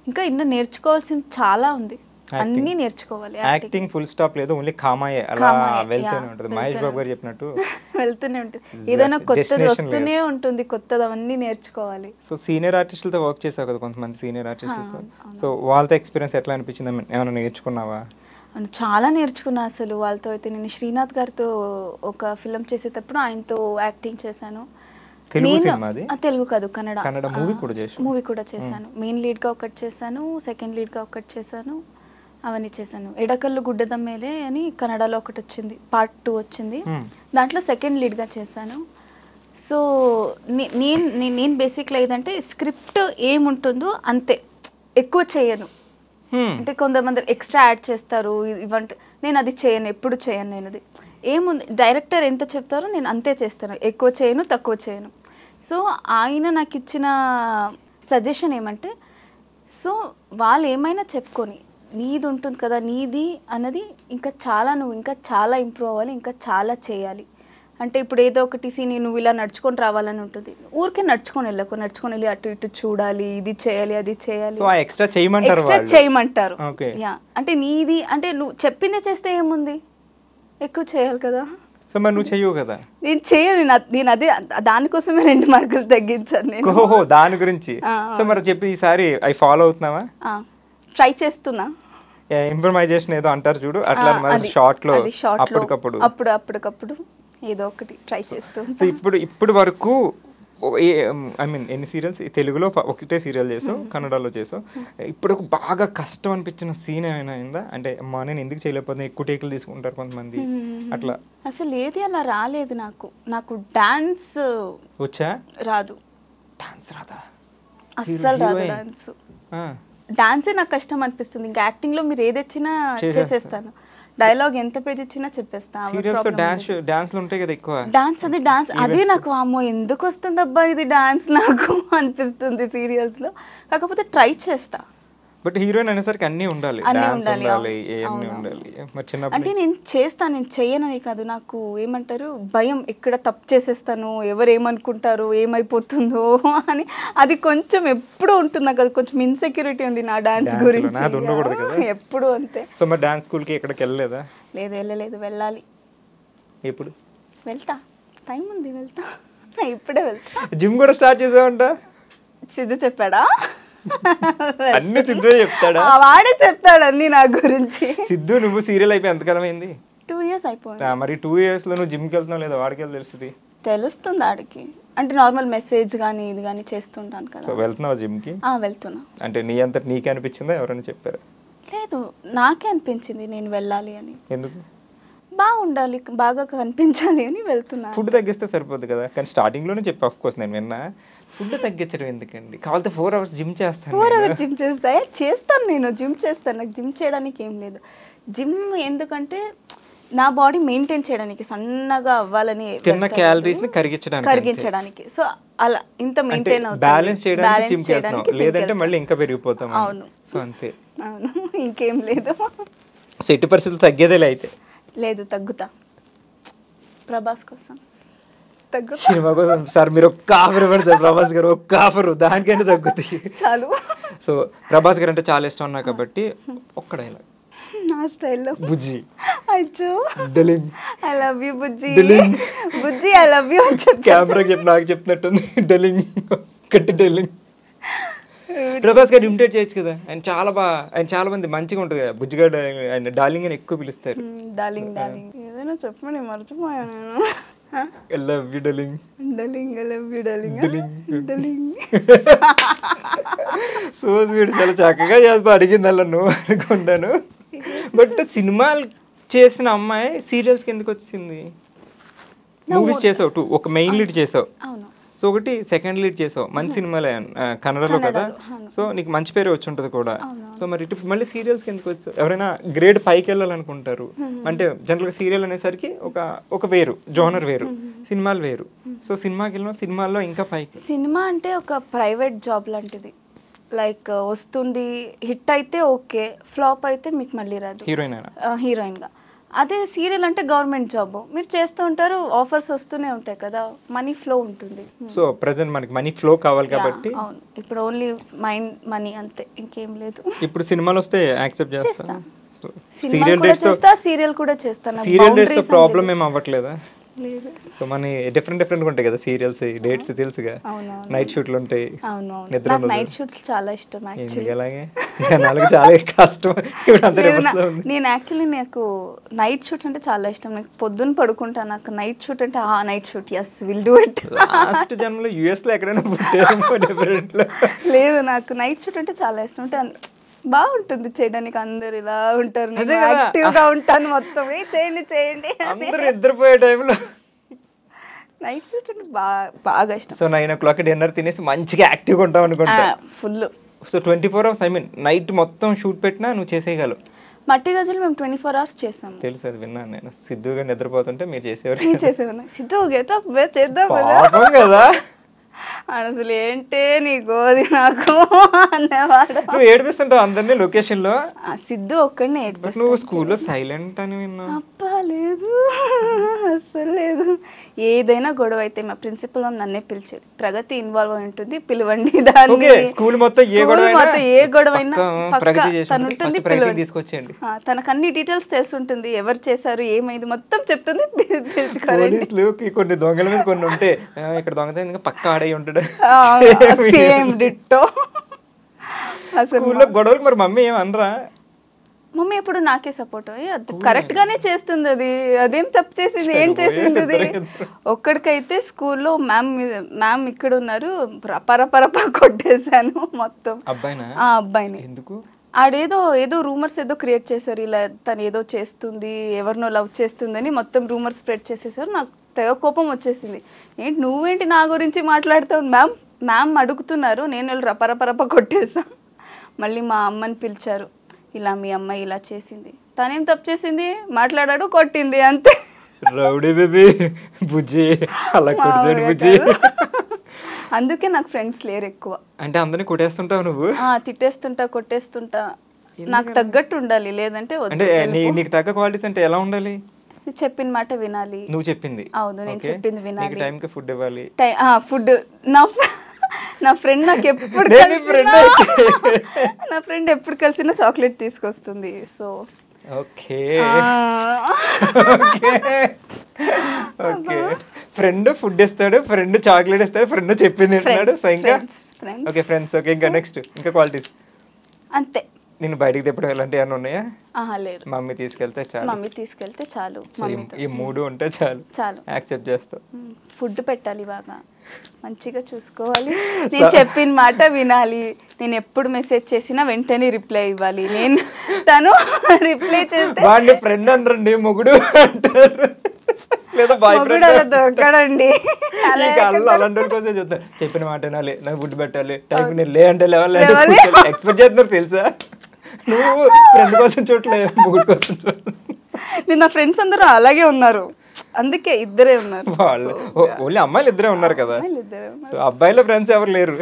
ఇంకా నేర్చుకోవాల్సింది చాలా ఉంది, అన్నీ నేర్చుకోవాలి. యాక్టింగ్ ఫుల్ స్టాప్ లేదు, ఓన్లీ కామాయే అలా వెళ్తూనే ఉంటుంది. మహేష్ బాబు గారు చెప్పినట్టు వెళ్తూనే ఉంటుంది, ఏదైనా కొత్తది వస్తూనే ఉంటుంది, కొత్తది అవన్నీ నేర్చుకోవాలి. సో సీనియర్ ఆర్టిస్టులతో వర్క్ చేసావు కదా, కొంతమంది సీనియర్ ఆర్టిస్టులతో. సో వాళ్ళతో ఎక్స్పీరియన్స్ ఎట్లా అనిపించింది? ఏమైనా నేర్చుకున్నావా? చాలా నేర్చుకున్నా అసలు వాళ్ళతో. అయితే నేను శ్రీనాథ్ గారితో ఒక ఫిల్మ్ చేసేటప్పుడు ఆయనతో యాక్టింగ్ చేశాను. తెలుగు కాదు, కన్నడ మూవీ కూడా చేశాను. మెయిన్ లీడ్గా ఒకటి చేశాను, సెకండ్ లీడ్గా ఒకటి చేశాను, అవన్నీ చేశాను. ఎడకల్లు గుడ్డదమ్మేలే అని కన్నడలో ఒకటి వచ్చింది, పార్ట్ 2 వచ్చింది, దాంట్లో సెకండ్ లీడ్గా చేశాను. సో నేను బేసిక్గా ఏదంటే స్క్రిప్ట్ ఏముంటుందో అంతే, ఎక్కువ చేయను. అంటే కొంతమంది ఎక్స్ట్రా యాడ్ చేస్తారు ఇవంటే, నేను అది చేయను, ఎప్పుడు చేయను. నేను అది ఏముంది, డైరెక్టర్ ఎంత చెప్తారో నేను అంతే చేస్తాను, ఎక్కువ చేయను, తక్కువ చేయను. సో ఆయన నాకు ఇచ్చిన సజెషన్ ఏమంటే, సో వాళ్ళు ఏమైనా చెప్పుకొని నీది ఉంటుంది కదా, నీది అన్నది ఇంకా చాలా, నువ్వు ఇంకా చాలా ఇంప్రూవ్ అవ్వాలి, ఇంకా చాలా చేయాలి. అంటే ఇప్పుడు ఏదో ఒకటి సీన్ నువ్వు ఇలా నడుచుకొని రావాలని ఉంటుంది, ఊరికే నడుచుకొని వెళ్ళి అటు ఇటు చూడాలి, ఇది చేయాలి, అది చేయాలి, ఎక్స్ట్రా చేయమంటారు. యా, అంటే నీది అంటే నువ్వు చెప్పిందే చేస్తే ఏముంది, ఎక్కువ చేయాలి కదా. సో మరి నువ్వు చెయ్యవు కదా. నేను చేయను, నేను అదే దానికోసమే 2 మార్కులు తగ్గించాను నేను. ఓహో, దాని గురించి. సో మరి చెప్పి ఈసారి అవి ఫాలో అవుతున్నావా? ట్రై చేస్తున్నా. ఇంప్రమైజేషన్ ఏదో అంటారు చూడు, అట్లా షార్ట్ లో అప్పటికప్పుడు ఏదో ఒకటి ట్రై చేస్తూ. సో ఇప్పుడు వరకు ఐ మీన్ ఎన్ని సీరియల్స్? తెలుగులో ఒకటే సీరియల్ చేసావు, కన్నడలో చేసావు. ఇప్పుడు బాగా కష్టం అనిపించిన సీన్ ఏమైనా అయిందా? అంటే అమ్మా నేను ఎందుకు చేయలేకపోతే, ఎక్కువ టేకులు తీసుకుంటారు కొంతమంది అట్లా. అసలు ఏది అలా రాలేదు నాకు డాన్స్ వచ్చా? రాదు. డాన్స్ రాదా? అస్సలు రాదు. డాన్సే నాకు కష్టం అనిపిస్తుంది. ఇంకా యాక్టింగ్ లో మీరు ఏది ఇచ్చినా చేసేస్తాను, డైలాగ్ ఎంత పేజ్ ఇచ్చినా చెప్పేస్తాను. డాన్స్ అదే నాకు అమ్మో ఎందుకు వస్తుంది అబ్బా ఇది డాన్స్ నాకు అనిపిస్తుంది సీరియల్స్ లో. కాకపోతే ట్రై చేస్తా. బట్ హీరోయిన్ అనేసరికి అన్నీ ఉండాలి, అంటే నేను చేస్తాను, నేను చెయ్యనని కాదు, నాకు ఏమంటారు భయం, ఎక్కడ తప్పు చేసేస్తాను, ఎవరు ఏమనుకుంటారు, ఏమైపోతుందో అని, అది కొంచెం ఎప్పుడు ఉంటుంది నాకు. అది కొంచెం ఇన్సెక్యూరిటీ ఉంది నా డాన్స్ గురించి, ఎప్పుడు అంతే. సో మరి డాన్స్ స్కూల్ కి ఎక్కడికి వెళ్ళలేదా? లేదు, వెళ్ళలేదు, వెళ్ళాలి. ఎప్పుడు వెళ్తా? టైం ఉంది, వెళ్తా, ఇప్పుడే వెళ్తా. జిమ్ కూడా స్టార్ట్ చేసావంట? సిద్ధు చెప్పాడా? అన్ని సిద్ధు చెప్తాడా? వాడే చెప్తాడు అన్ని నా గురించి. సిద్ధు నువ్వు సీరియల్ అయిపోయి ఎంతకాలం అయింది? 2 years అయిపోయింది. మరి 2 years లో నువ్వు జిమ్కి వెళ్తున్నావు లేదా? వాడికి తెలుస్తుంది ఆడికి, అంటే నార్మల్ మెసేజ్ కానీ ఇది కానీ చేస్తుంటాను కదా. సో వెళ్తున్నావు జిమ్కి? వెళ్తున్నా. అంటే నీ అంతటి నీకే అనిపించిందా, ఎవరైనా చెప్పారా? లేదు, నాకే అనిపించింది నేను వెళ్ళాలి అని. ఎందుకు? బాగుండాలి, బాగా కనిపించాలి అని వెళ్తున్నా. ఫుడ్ తగ్గిస్తే సరిపోద్ది కదా. కానీ స్టార్టింగ్ లోనే చెప్పి ఆఫ్ కోర్స్ నేను విన్నా, ఫుడ్ తగ్గించడం ఎందుకండి, కావాలంటే 4 hours జిమ్ చేస్తాను. 4 hours జిమ్ చేస్తాను నేను, జిమ్ చేస్తాను. నాకు జిమ్ చేయడానికి ఏం లేదు. జిమ్ ఎందుకంటే నా బాడీ మెయింటైన్ చేయడానికి, సన్నగా అవ్వాలని, తిన్న క్యాలరీస్ ని కరిగించడానికి. సో అలా ఇంత మెయింటైన్ అవుతుంది, బ్యాలెన్స్ చేయడానికి జిమ్ చేస్తాను, లేదంటే మళ్ళీ ఇంకా పెరిగిపోతాం. అవును. సో అంతే. అవును, ఇంకేం లేదు. సో ఎట్టి పరిస్థితులు తగ్గేదేలే అయితే? లేదు, తగ్గుతా. ప్రభాస్ కోసం సినిమా కోసం సార్ మీరు ఒక్క ఆఫర్ ఇవ్వండి సార్, ప్రభాస్ గారు ఒక్క ఆఫర్, దానికైనా తగ్గుతాయి చాలు. సో ప్రభాస్ గారు అంటే చాలా ఇష్టం ఉన్నా కాబట్టి ఒక్క డైలాగ్ నా స్టైల్లో. బుజ్జి అచ్చో darling, I love you Bujji, Bujji I love you అని చెప్పి కెమెరాకి చెప్పి నాకు చెప్పినట్టుంది. డలింగ్, కట్టి డలింగ్. ప్రభాస్ గారు ఇమిటేట్ చేయొచ్చు కదా, ఆయన చాలా మంది మంచిగా ఉంటుంది కదా, బుజ్జిగా ఆయన డార్లింగ్ అని ఎక్కువ పిలుస్తారు. డార్లింగ్ ఏదైనా చెప్పండి, మర్చిపోయాను నేను. I love you, darling. Darling, I love you, darling. Darling. So sweet, చాలా చక్కగా చేస్తావు అడిగిందల్లా నువ్వు అనుకుంటాను. బట్ సినిమాలు చేసిన అమ్మాయి సీరియల్స్కి ఎందుకు వచ్చింది? మూవీస్ చేసావు, ఒక మెయిన్ లీడ్ చేసావు, సో ఒకటి సెకండ్ లీడ్ చేసావు, మంచి సినిమాలే కన్నడలో కదా, సో నీకు మంచి పేరు వచ్చి ఉంటుంది కూడా. సో మరి ఇటు మళ్ళీ సీరియల్స్కి ఎందుకు వచ్చావు? ఎవరైనా గ్రేడ్ పైకి వెళ్ళాలనుకుంటారు అంటే జనరల్గా సీరియల్ అనేసరికి ఒక వేరు జోనర్ వేరు, సినిమాలు వేరు. సో సినిమాకి వెళ్ళిన సినిమాల్లో ఇంకా పైకి. సినిమా అంటే ఒక ప్రైవేట్ జాబ్ లాంటిది, లైక్ వస్తుంది హిట్ అయితే ఓకే, ఫ్లాప్ అయితే మీకు మళ్ళీ రాదు హీరోయిన్గా. అదే సీరియల్ అంటే గవర్నమెంట్ జాబ్, మీరు చేస్తూ ఉంటారు, ఆఫర్స్ వస్తూనే ఉంటాయి కదా, మనీ ఫ్లో ఉంటుంది. సో ప్రెజెంట్ మనకి మనీ ఫ్లో కావాలి కాబట్టి అవును, ఇప్పుడు ఓన్లీ మైండ్ మనీ అంతే, ఇంకేం లేదు. ఇప్పుడు సినిమాలు వస్తే యాక్సెప్ట్ చేస్తా, సీరియల్ కూడా చేస్తా, సీరియల్ కూడా చేస్తాను. సీరియల్ డేట్స్ తో ప్రాబ్లం ఏం అవ్వట్లేదా? సో మన డిఫరెంట్ ఉంటాయి కదా సీరియల్స్ డేట్స్, తెలుసుగా నైట్ షూట్లు ఉంటాయి, నిద్ర నైట్ షూట్స్ చాలా ఇష్టం యాక్చువల్లీ. అలాగే జనాలకు చాలా కష్టం. నేను యాక్చువల్లీ నాకు నైట్ షూట్స్ అంటే చాలా ఇష్టం, నాకు పొద్దున్న పడుకుంటాను, నాకు నైట్ షూట్ అంటే night shoot yes will do it. Last జన్మలో యుఎస్ లో ఎక్కడైనా పుట్టాను. లేదు, నాకు నైట్ షూట్ అంటే చాలా ఇష్టం, అంటే బాగుంటుంది చేయడానికి, అందరు ఇలా ఉంటారు, యాక్టివ్ గా ఉంటాను, మొత్తం చేయండి అందరూ నిద్రపోయే టైంలో నైట్ షూట్ అంటే బాగా ఇష్టం. సో 9 o'clock డిన్నర్ తినేసి మంచిగా యాక్టివ్గా ఉంటావు అనుకుంటా full. So 24 hours, I mean night మొత్తం షూట్ పెట్టినా నువ్వు చేసేయగలవు. మట్టి గజలు మేము 24 hours చేసాము. తెలుసు, అది విన్నాను నేను. సిద్ధుగా నిద్రపోతుంటే మీరు చేసేవారు. నేను చేసేవాను, సిద్ధు గెటప్ చేద్దాం కదా అసలు ఏంటే నీ గోది నాకు అన్నవాడు. నువ్వు ఏడిపిస్తుంటావు అందరినీ లొకేషన్ లో. సిద్ధు ఒక్కడిని ఏడిపిస్తాను. నువ్వు స్కూల్లో సైలెంట్ అని విన్నా. అప్పా లేదు, అస్సలు లేదు. ఏదైనా గొడవ అయితే మా ప్రిన్సిపల్ నన్నే పిలిచేది, ప్రగతి ఇన్వాల్వ్ అయి ఉంటుంది, పిలవండి దాన్ని. స్కూల్ మొత్తం ఏ గొడవ అయినా తను ఉంటుంది, తీసుకొచ్చేయండి. తనకు అన్ని డీటెయిల్స్ తెలుసుంటుంది, ఎవరు చేశారు ఏమైంది మొత్తం చెప్తుంది. కొన్ని దొంగల మీద కొన్ని ఉంటే ఇక్కడ దొంగత పక్క ఆడే ఉంటాడు. స్కూల్లో గొడవలు మరి మమ్మీ ఏమనరా? మమ్మీ ఎప్పుడు నాకే సపోర్ట్ కరెక్ట్ గానే చేస్తుంది, అదేం తప్పు చేసింది, ఏం చేసింది అది. ఒక్కడికైతే స్కూల్లో మ్యామ్ ఇక్కడ ఉన్నారు, పరపరప కొట్టేశాను మొత్తం అబ్బాయిని. ఎందుకు? ఏదో రూమర్స్ ఏదో క్రియేట్ చేశారు, ఇలా తను ఏదో చేస్తుంది, ఎవరినో లవ్ చేస్తుందని మొత్తం రూమర్స్ స్ప్రెడ్ చేసేసారు. నాకు తెగ కోపం వచ్చేసింది, ఏంటి నువ్వేంటి నా గురించి మాట్లాడుతావు, మ్యామ్ అడుగుతున్నారు, నేను వెళ్ళి రపరపరప కొట్టేసా. మళ్ళీ మా అమ్మని పిలిచారు, ఇలా మీ అమ్మాయి ఇలా చేసింది, తనేం తప్పు చేసింది, మాట్లాడాడు, కొట్టింది, అంతే. రౌడీ బేబీ బుజ్జి అలా కొడుతాడు బుజ్జి. అందుకే నాకు ఫ్రెండ్స్ లేరు ఎక్కువ. అంటే అందరినీ కొట్టేస్తుంటావు నువ్వు? తిట్టేస్తుంటా, కొట్టేస్తుంటా, నాకు తగ్గట్టు ఉండాలి, లేదంటే అంటే నీకు తగ్గ క్వాలిటీస్ అంటే ఎలా ఉండాలి? చెప్పిన మాట వినాలి. నువ్వు చెప్పింది? అవును, నేను చెప్పింది వినాలి. టైంకి ఫుడ్ ఇవ్వాలి. ఫుడ్ నా ఫ్రెండ్ నాకు ఎప్పుడు నా ఫ్రెండ్ ఎప్పుడు కలిసినా చాక్లెట్ తీసుకొస్తుంది. So okay okay, friend food ఇస్తాడు, ఫ్రెండ్ చాక్లెట్ ఇస్తాడు, ఫ్రెండ్ చెప్పింది తింటాడు. సో ఇంకా ఓకే ఫ్రెండ్స్. ఓకే, ఇంకా నెక్స్ట్ ఇంకా క్వాలిటీస్ అంతే. నేను బయటికి తెప్పడం ఇలాంటివి ఏమైనా ఉన్నాయా? లేదు, మమ్మీ తీసుకెళ్తే చాలు. ఈ 3 ఉంటే చాలు యాక్సెప్ట్ చేస్తావు. ఫుడ్ పెట్టాలి, బాగా మంచిగా చూసుకోవాలి, నేను చెప్పిన మాట వినాలి, నేను ఎప్పుడు మెసేజ్ చేసినా వెంటనే రిప్లై ఇవ్వాలి. నేను తను రిప్లై చేస్తే వాడిని ఫ్రెండ్ అనరండి, మొగుడు అంటారు, లేదా బాయ్ ఫ్రెండ్ దొరకడండి. అలాంటి వాళ్ళ కోసం చెప్తాను, చెప్పిన మాట వినాలి, నాకు ఫుడ్ పెట్టాలి, టైం నేను లే అంటే లెవెల్ ఎక్స్పెక్ట్ చేస్తున్నారు తెలుసా? నువ్వు ఫ్రెండ్ కోసం చూడలేదు, మొగుడు కోసం చూడలేదు. నేను నా ఫ్రెండ్స్ అందరూ అలాగే ఉన్నారు, అందుకే ఇద్దరే ఉన్నారు. వాళ్ళు ఓన్లీ అమ్మాయిలు ఇద్దరే ఉన్నారు కదా, సో అబ్బాయిల ఫ్రెండ్స్ ఎవరు లేరు?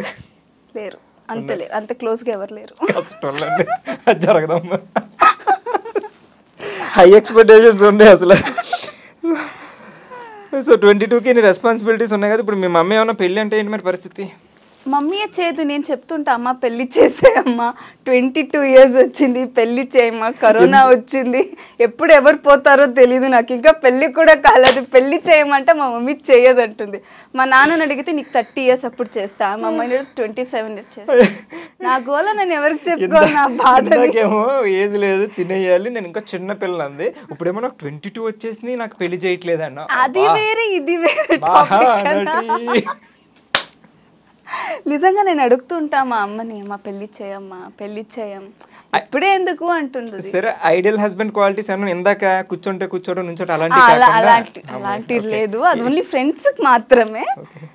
అంత క్లోజ్ గా ఎవరు లేరు. కష్టం జరగదమ్మా, హై ఎక్స్పెక్టేషన్స్ ఉండే అసలు. సో 22కి నీ రెస్పాన్సిబిలిటీస్ ఉన్నాయి కదా. ఇప్పుడు మీ మమ్మీ ఏమన్నా పెళ్ళి అంటే ఏంటి మరి పరిస్థితి? మమ్మీయే చేయదు, నేను చెప్తుంటా, అమ్మ పెళ్లి చేసేయమ్మా, 22 years వచ్చింది, పెళ్లి చేయమ్మా, కరోనా వచ్చింది, ఎప్పుడు ఎవరు పోతారో తెలీదు, నాకు ఇంకా పెళ్లి కూడా కాలేదు, పెళ్లి చేయమంటే మా మమ్మీ చేయదంటుంది. మా నాన్నని అడిగితే నీకు 30 years అప్పుడు చేస్తా, మా అమ్మాయి 27 years చేస్తా. నా గోల నేను ఎవరికి చెప్పుకోవాలి, నా బాధకేమో ఏది లేదు, తినేయాలి, నేను ఇంకా చిన్న పిల్ల అంది, ఇప్పుడేమో నాకు 22 వచ్చేసింది, నాకు పెళ్లి చేయట్లేదు అన్న. అది వేరే ఇది వేరే. నిజంగా నేను అడుగుతూ ఉంటా మా అమ్మని, అమ్మ పెళ్లి చేయమ్మా, పెళ్లి చేయం, ఇప్పుడే ఎందుకు అంటుంటుంది. సరే, ఐడియల్ హస్బెండ్ క్వాలిటీస్ అన్న ఇందాక కూర్చోవడం నుంచోటం అలాంటి లేదు, అది ఓన్లీ ఫ్రెండ్స్ మాత్రమే.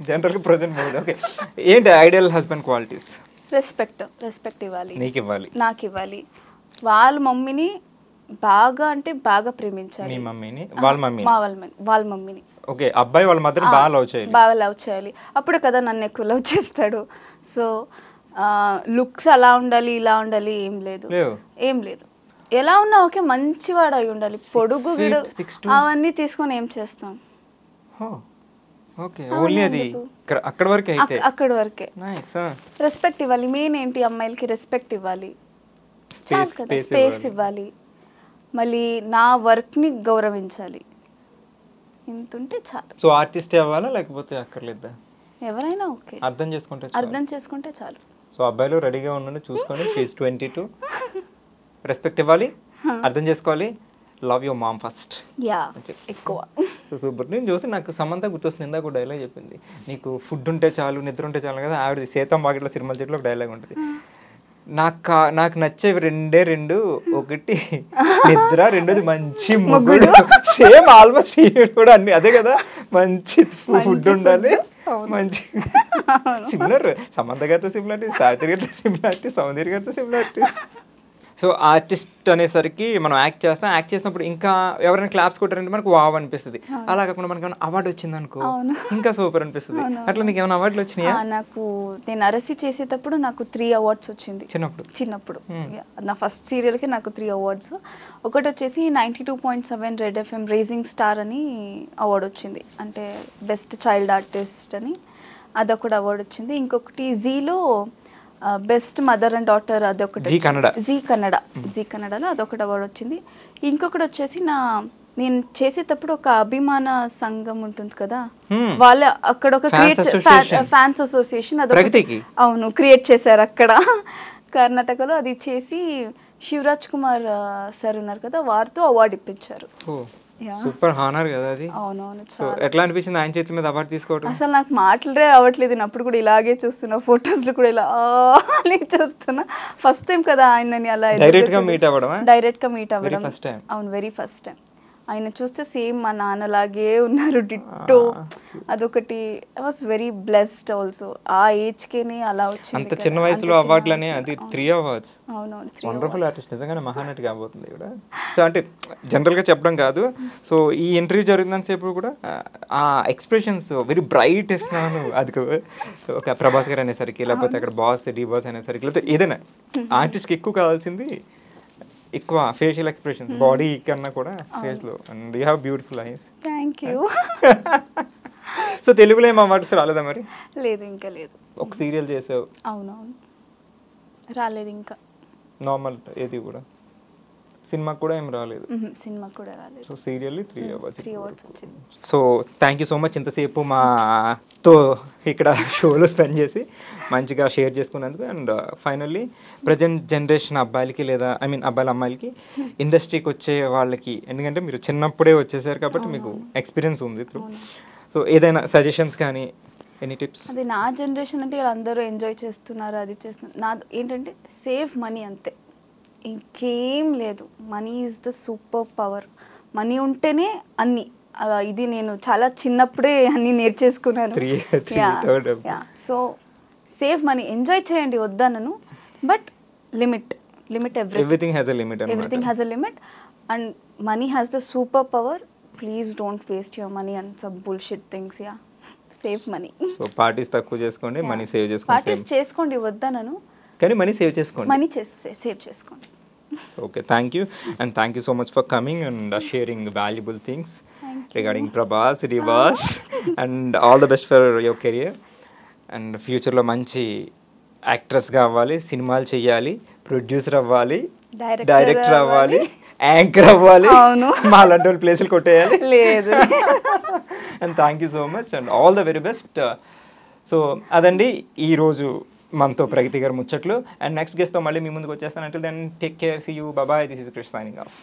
General present mood. ఓకే, ఏంటి ఐడియల్ హస్బెండ్ క్వాలిటీస్? రెస్పెక్ట్ ఇవ్వాలి, నీకు ఇవ్వాలి, నాకు ఇవ్వాలి. వాళ్ళ మమ్మీని బాగా అంటే బాగా ప్రేమించాలి. మీ మమ్మీని, వాళ్ళ మమ్మీని. ఓకే, అబ్బాయి వాళ్ళ మదర్ని బాగా లవ్ చేయాలి, అప్పుడు కదా నన్ను ఎక్కువ లవ్ చేస్తాడు. సో లుక్స్ అలా ఉండాలి, ఇలా ఉండాలి ఏం లేదు. ఎలా ఉన్నా ఓకే, మంచివాడు అయి ఉండాలి. పొడుగు గిడు అవన్నీ తీసుకొని ఏం చేస్తాం? అక్కడ వరకే. రెస్పెక్ట్ ఇవ్వాలి, మెయిన్ ఏంటి, అమ్మాయిలకి రెస్పెక్ట్ ఇవ్వాలి, స్పేస్ ఇవ్వాలి, మళ్ళీ నా వర్క్ ని గౌరవించాలి, ఇంతుంటే చాలు. సో ఆర్టిస్ట్ అవ్వాలా లేకపోతే అక్కర్లేదా? ఎవరైనా ఓకే, అర్థం చేసుకుంటే చాలు. సో అబ్బాయిలు రెడీగా ఉండండి, చూసుకోండి. షీఈస్ 22. రెస్పెక్ట్ ఇవ్వాలి, అర్థం చేసుకోవాలి, లవ్ యువర్ మామ్ ఫస్ట్. ఎక్కువ. So super. నేను చూస్తే నాకు సమంత గుర్తొస్తుంది, ఇందాక డైలాగ్ చెప్పింది, నీకు ఫుడ్ ఉంటే చాలు, నిద్ర ఉంటే చాలు కదా. ఆవిడ సీతం వాకిట్లో సినిమా చెట్లో ఒక డైలాగ్ ఉంటుంది, నాకు నచ్చేవి రెండు, ఒకటి నిద్ర, రెండోది మంచి మొగుడు. సేమ్ ఆల్మోస్ట్ కూడా అన్ని అదే కదా, మంచి ఫుడ్ ఉండాలి, మంచి సిమిలర్. సమంత గారితో సిమిలారిటీ, సావిత్రి గారితో సిమిలారిటీ, సౌందర్య గారితో సిమిలారిటీ. సో ఆర్టిస్ట్ అనేసరికి మనం యాక్ట్ చేసినప్పుడు ఇంకా ఎవరైనా క్లాప్స్ కొట్టారంటే మనకు వావ్ అనిపిస్తుంది. అలా కాకుండా మనకి ఏమైనా అవార్డు వచ్చింది అనుకో, ఇంకా సూపర్ అనిపిస్తుంది. అట్లా నీకు ఏమైనా అవార్డులు వచ్చినాయా? నేను అరసి చేసేటప్పుడు నాకు 3 అవార్డ్స్ వచ్చింది చిన్నప్పుడు. నా ఫస్ట్ సీరియల్కి నాకు 3 అవార్డ్స్. ఒకటి వచ్చేసి 92.7 రెడ్ ఎఫ్ఎం రేజింగ్ స్టార్ అని అవార్డు వచ్చింది, అంటే బెస్ట్ చైల్డ్ ఆర్టిస్ట్ అని, అదొకటి అవార్డు వచ్చింది. ఇంకొకటి జీలో బెస్ట్ మదర్ అండ్ డాటర్, అదొకటి జీ కన్నడలో అదొకటి అవార్డు వచ్చింది. ఇంకొకటి వచ్చేసి నేను చేసేటప్పుడు ఒక అభిమాన సంఘం ఉంటుంది కదా, వాళ్ళ అక్కడ ఒక ఫ్యాన్స్ అసోసియేషన్ అదొకటి, అవును, క్రియేట్ చేశారు అక్కడ కర్ణాటకలో. అది చేసి శివరాజ్ కుమార్ సార్ ఉన్నారు కదా, వారితో అవార్డు ఇప్పించారు. సూపర్ హానర్ కదా అది. అవునవును. సో ఎట్లా అనిపించింది ఆయన చేతుల మీద అవార్డు తీసుకోవడం? అసలు నాకు మాటలే రావట్లేదు, అప్పుడు కూడా ఇలాగే చూస్తున్నా, ఫొటోస్ లో కూడా ఇలా చూస్తున్నా. ఫస్ట్ టైం కదా ఆయనని అలా డైరెక్ట్ గా మీట్ అవ్వడం. అవును, వెరీ ఫస్ట్ టైం. ఆయన చూస్తే సేమ్ మా నాన్నలాగే ఉన్నారు, డిట్టో. అదొకటి, I was very blessed also. ఆ ఏజ్ కేనే అలా వచ్చింది, అంత చిన్న వయసులో అవార్డులనే, అది 3 అవార్డ్స్. వండర్ఫుల్ ఆర్టిస్ట్, నిజంగానే మహానటి కాబోతుంది కూడా. సో అంటే జనరల్ గా చెప్పడం కాదు, సో ఈ ఇంటర్వ్యూ జరుగుతున్నంతసేపు కూడా ఆ ఎక్స్ప్రెషన్స్ వెరీ బ్రైట్ ఇస్తున్నాను. అది ఒక ప్రభాస్ గారు అనేసరికి, లేకపోతే అక్కడ బాస్ డి బాస్ అనేసరికి, లేకపోతే ఏదైనా ఆర్టిస్ట్కి ఎక్కువ కావాల్సింది ఎక్కువ ఫేషియల్ ఎక్స్ప్రెషన్స్, బాడీ కన్నా కూడా ఫేస్ లో. And you have beautiful eyes. Thank you. So తెలుగులో ఏం అవార్డ్స్ రాలేదా మరి? లేదు, ఇంకా లేదు. ఒక సీరియల్ చేసావు. అవునవును, రాలేదు ఇంకా. నార్మల్ ఏది కూడా, సినిమా కూడా ఏం రాలేదు? సినిమా కూడా రాలేదు. సో సీరియల్లీ 3 అవార్డ్స్ వచ్చింది. So thank you so much ఇంతసేపు మాతో ఇక్కడ షోలో స్పెండ్ చేసి మంచిగా షేర్ చేసుకున్నందుకు. అండ్ ఫైనల్లీ ప్రజెంట్ జనరేషన్ అబ్బాయిలకి, లేదా ఐ మీన్ అబ్బాయిల అమ్మాయిలకి, ఇండస్ట్రీకి వచ్చే వాళ్ళకి, ఎందుకంటే మీరు చిన్నప్పుడే వచ్చేసారు కాబట్టి మీకు ఎక్స్పీరియన్స్ ఉంది త్రూ. సో ఏదైనా సజెషన్స్ కానీ, ఎనీ టిప్స్? అది నా జనరేషన్ అంటే అందరూ ఎంజాయ్ చేస్తున్నారు, అది చేస్తున్నారు. నా ఏంటంటే సేవ్ మనీ, అంతే, ఇంకేం లేదు. Money is the super power. Money ఉంటేనే అన్ని. ఇది నేను చాలా చిన్నప్పుడే అన్ని నేర్చేసుకున్నాను. సో సేవ్ మనీ, ఎంజాయ్ చేయండి, వద్దనను, but limit. Everything has a limit. And money has the super power. Please don't waste your money on some bullshit things. Save money. So parties తక్కువ చేసుకోండి, మనీ సేవ్ చేసుకోండి. పార్టీస్ చేసుకోండి, వద్దనను, కానీ మనీ సేవ్ చేసుకోండి. మనీ సేవ్ చేసుకోండి. So okay, thank you, and thank you so much for coming and sharing valuable things regarding Prabhas, Divas, and all the best for your career. And future lo manchi actress ga avvali, సినిమాలు చేయాలి, ప్రొడ్యూసర్ అవ్వాలి, డైరెక్టర్ అవ్వాలి, యాంకర్ అవ్వాలి, మా లాంటి ప్లేసులు కొట్టేయాలి. లేదు. And thank you so much and all the very best. So అదండి ఈరోజు మనతో ప్రగతి గారు ముచ్చట్లు. అండ్ నెక్స్ట్ గెస్ట్తో మళ్ళీ మీ ముందుకు వచ్చేస్తాను. అంటే then take care, see you, bye. This is Krish signing of.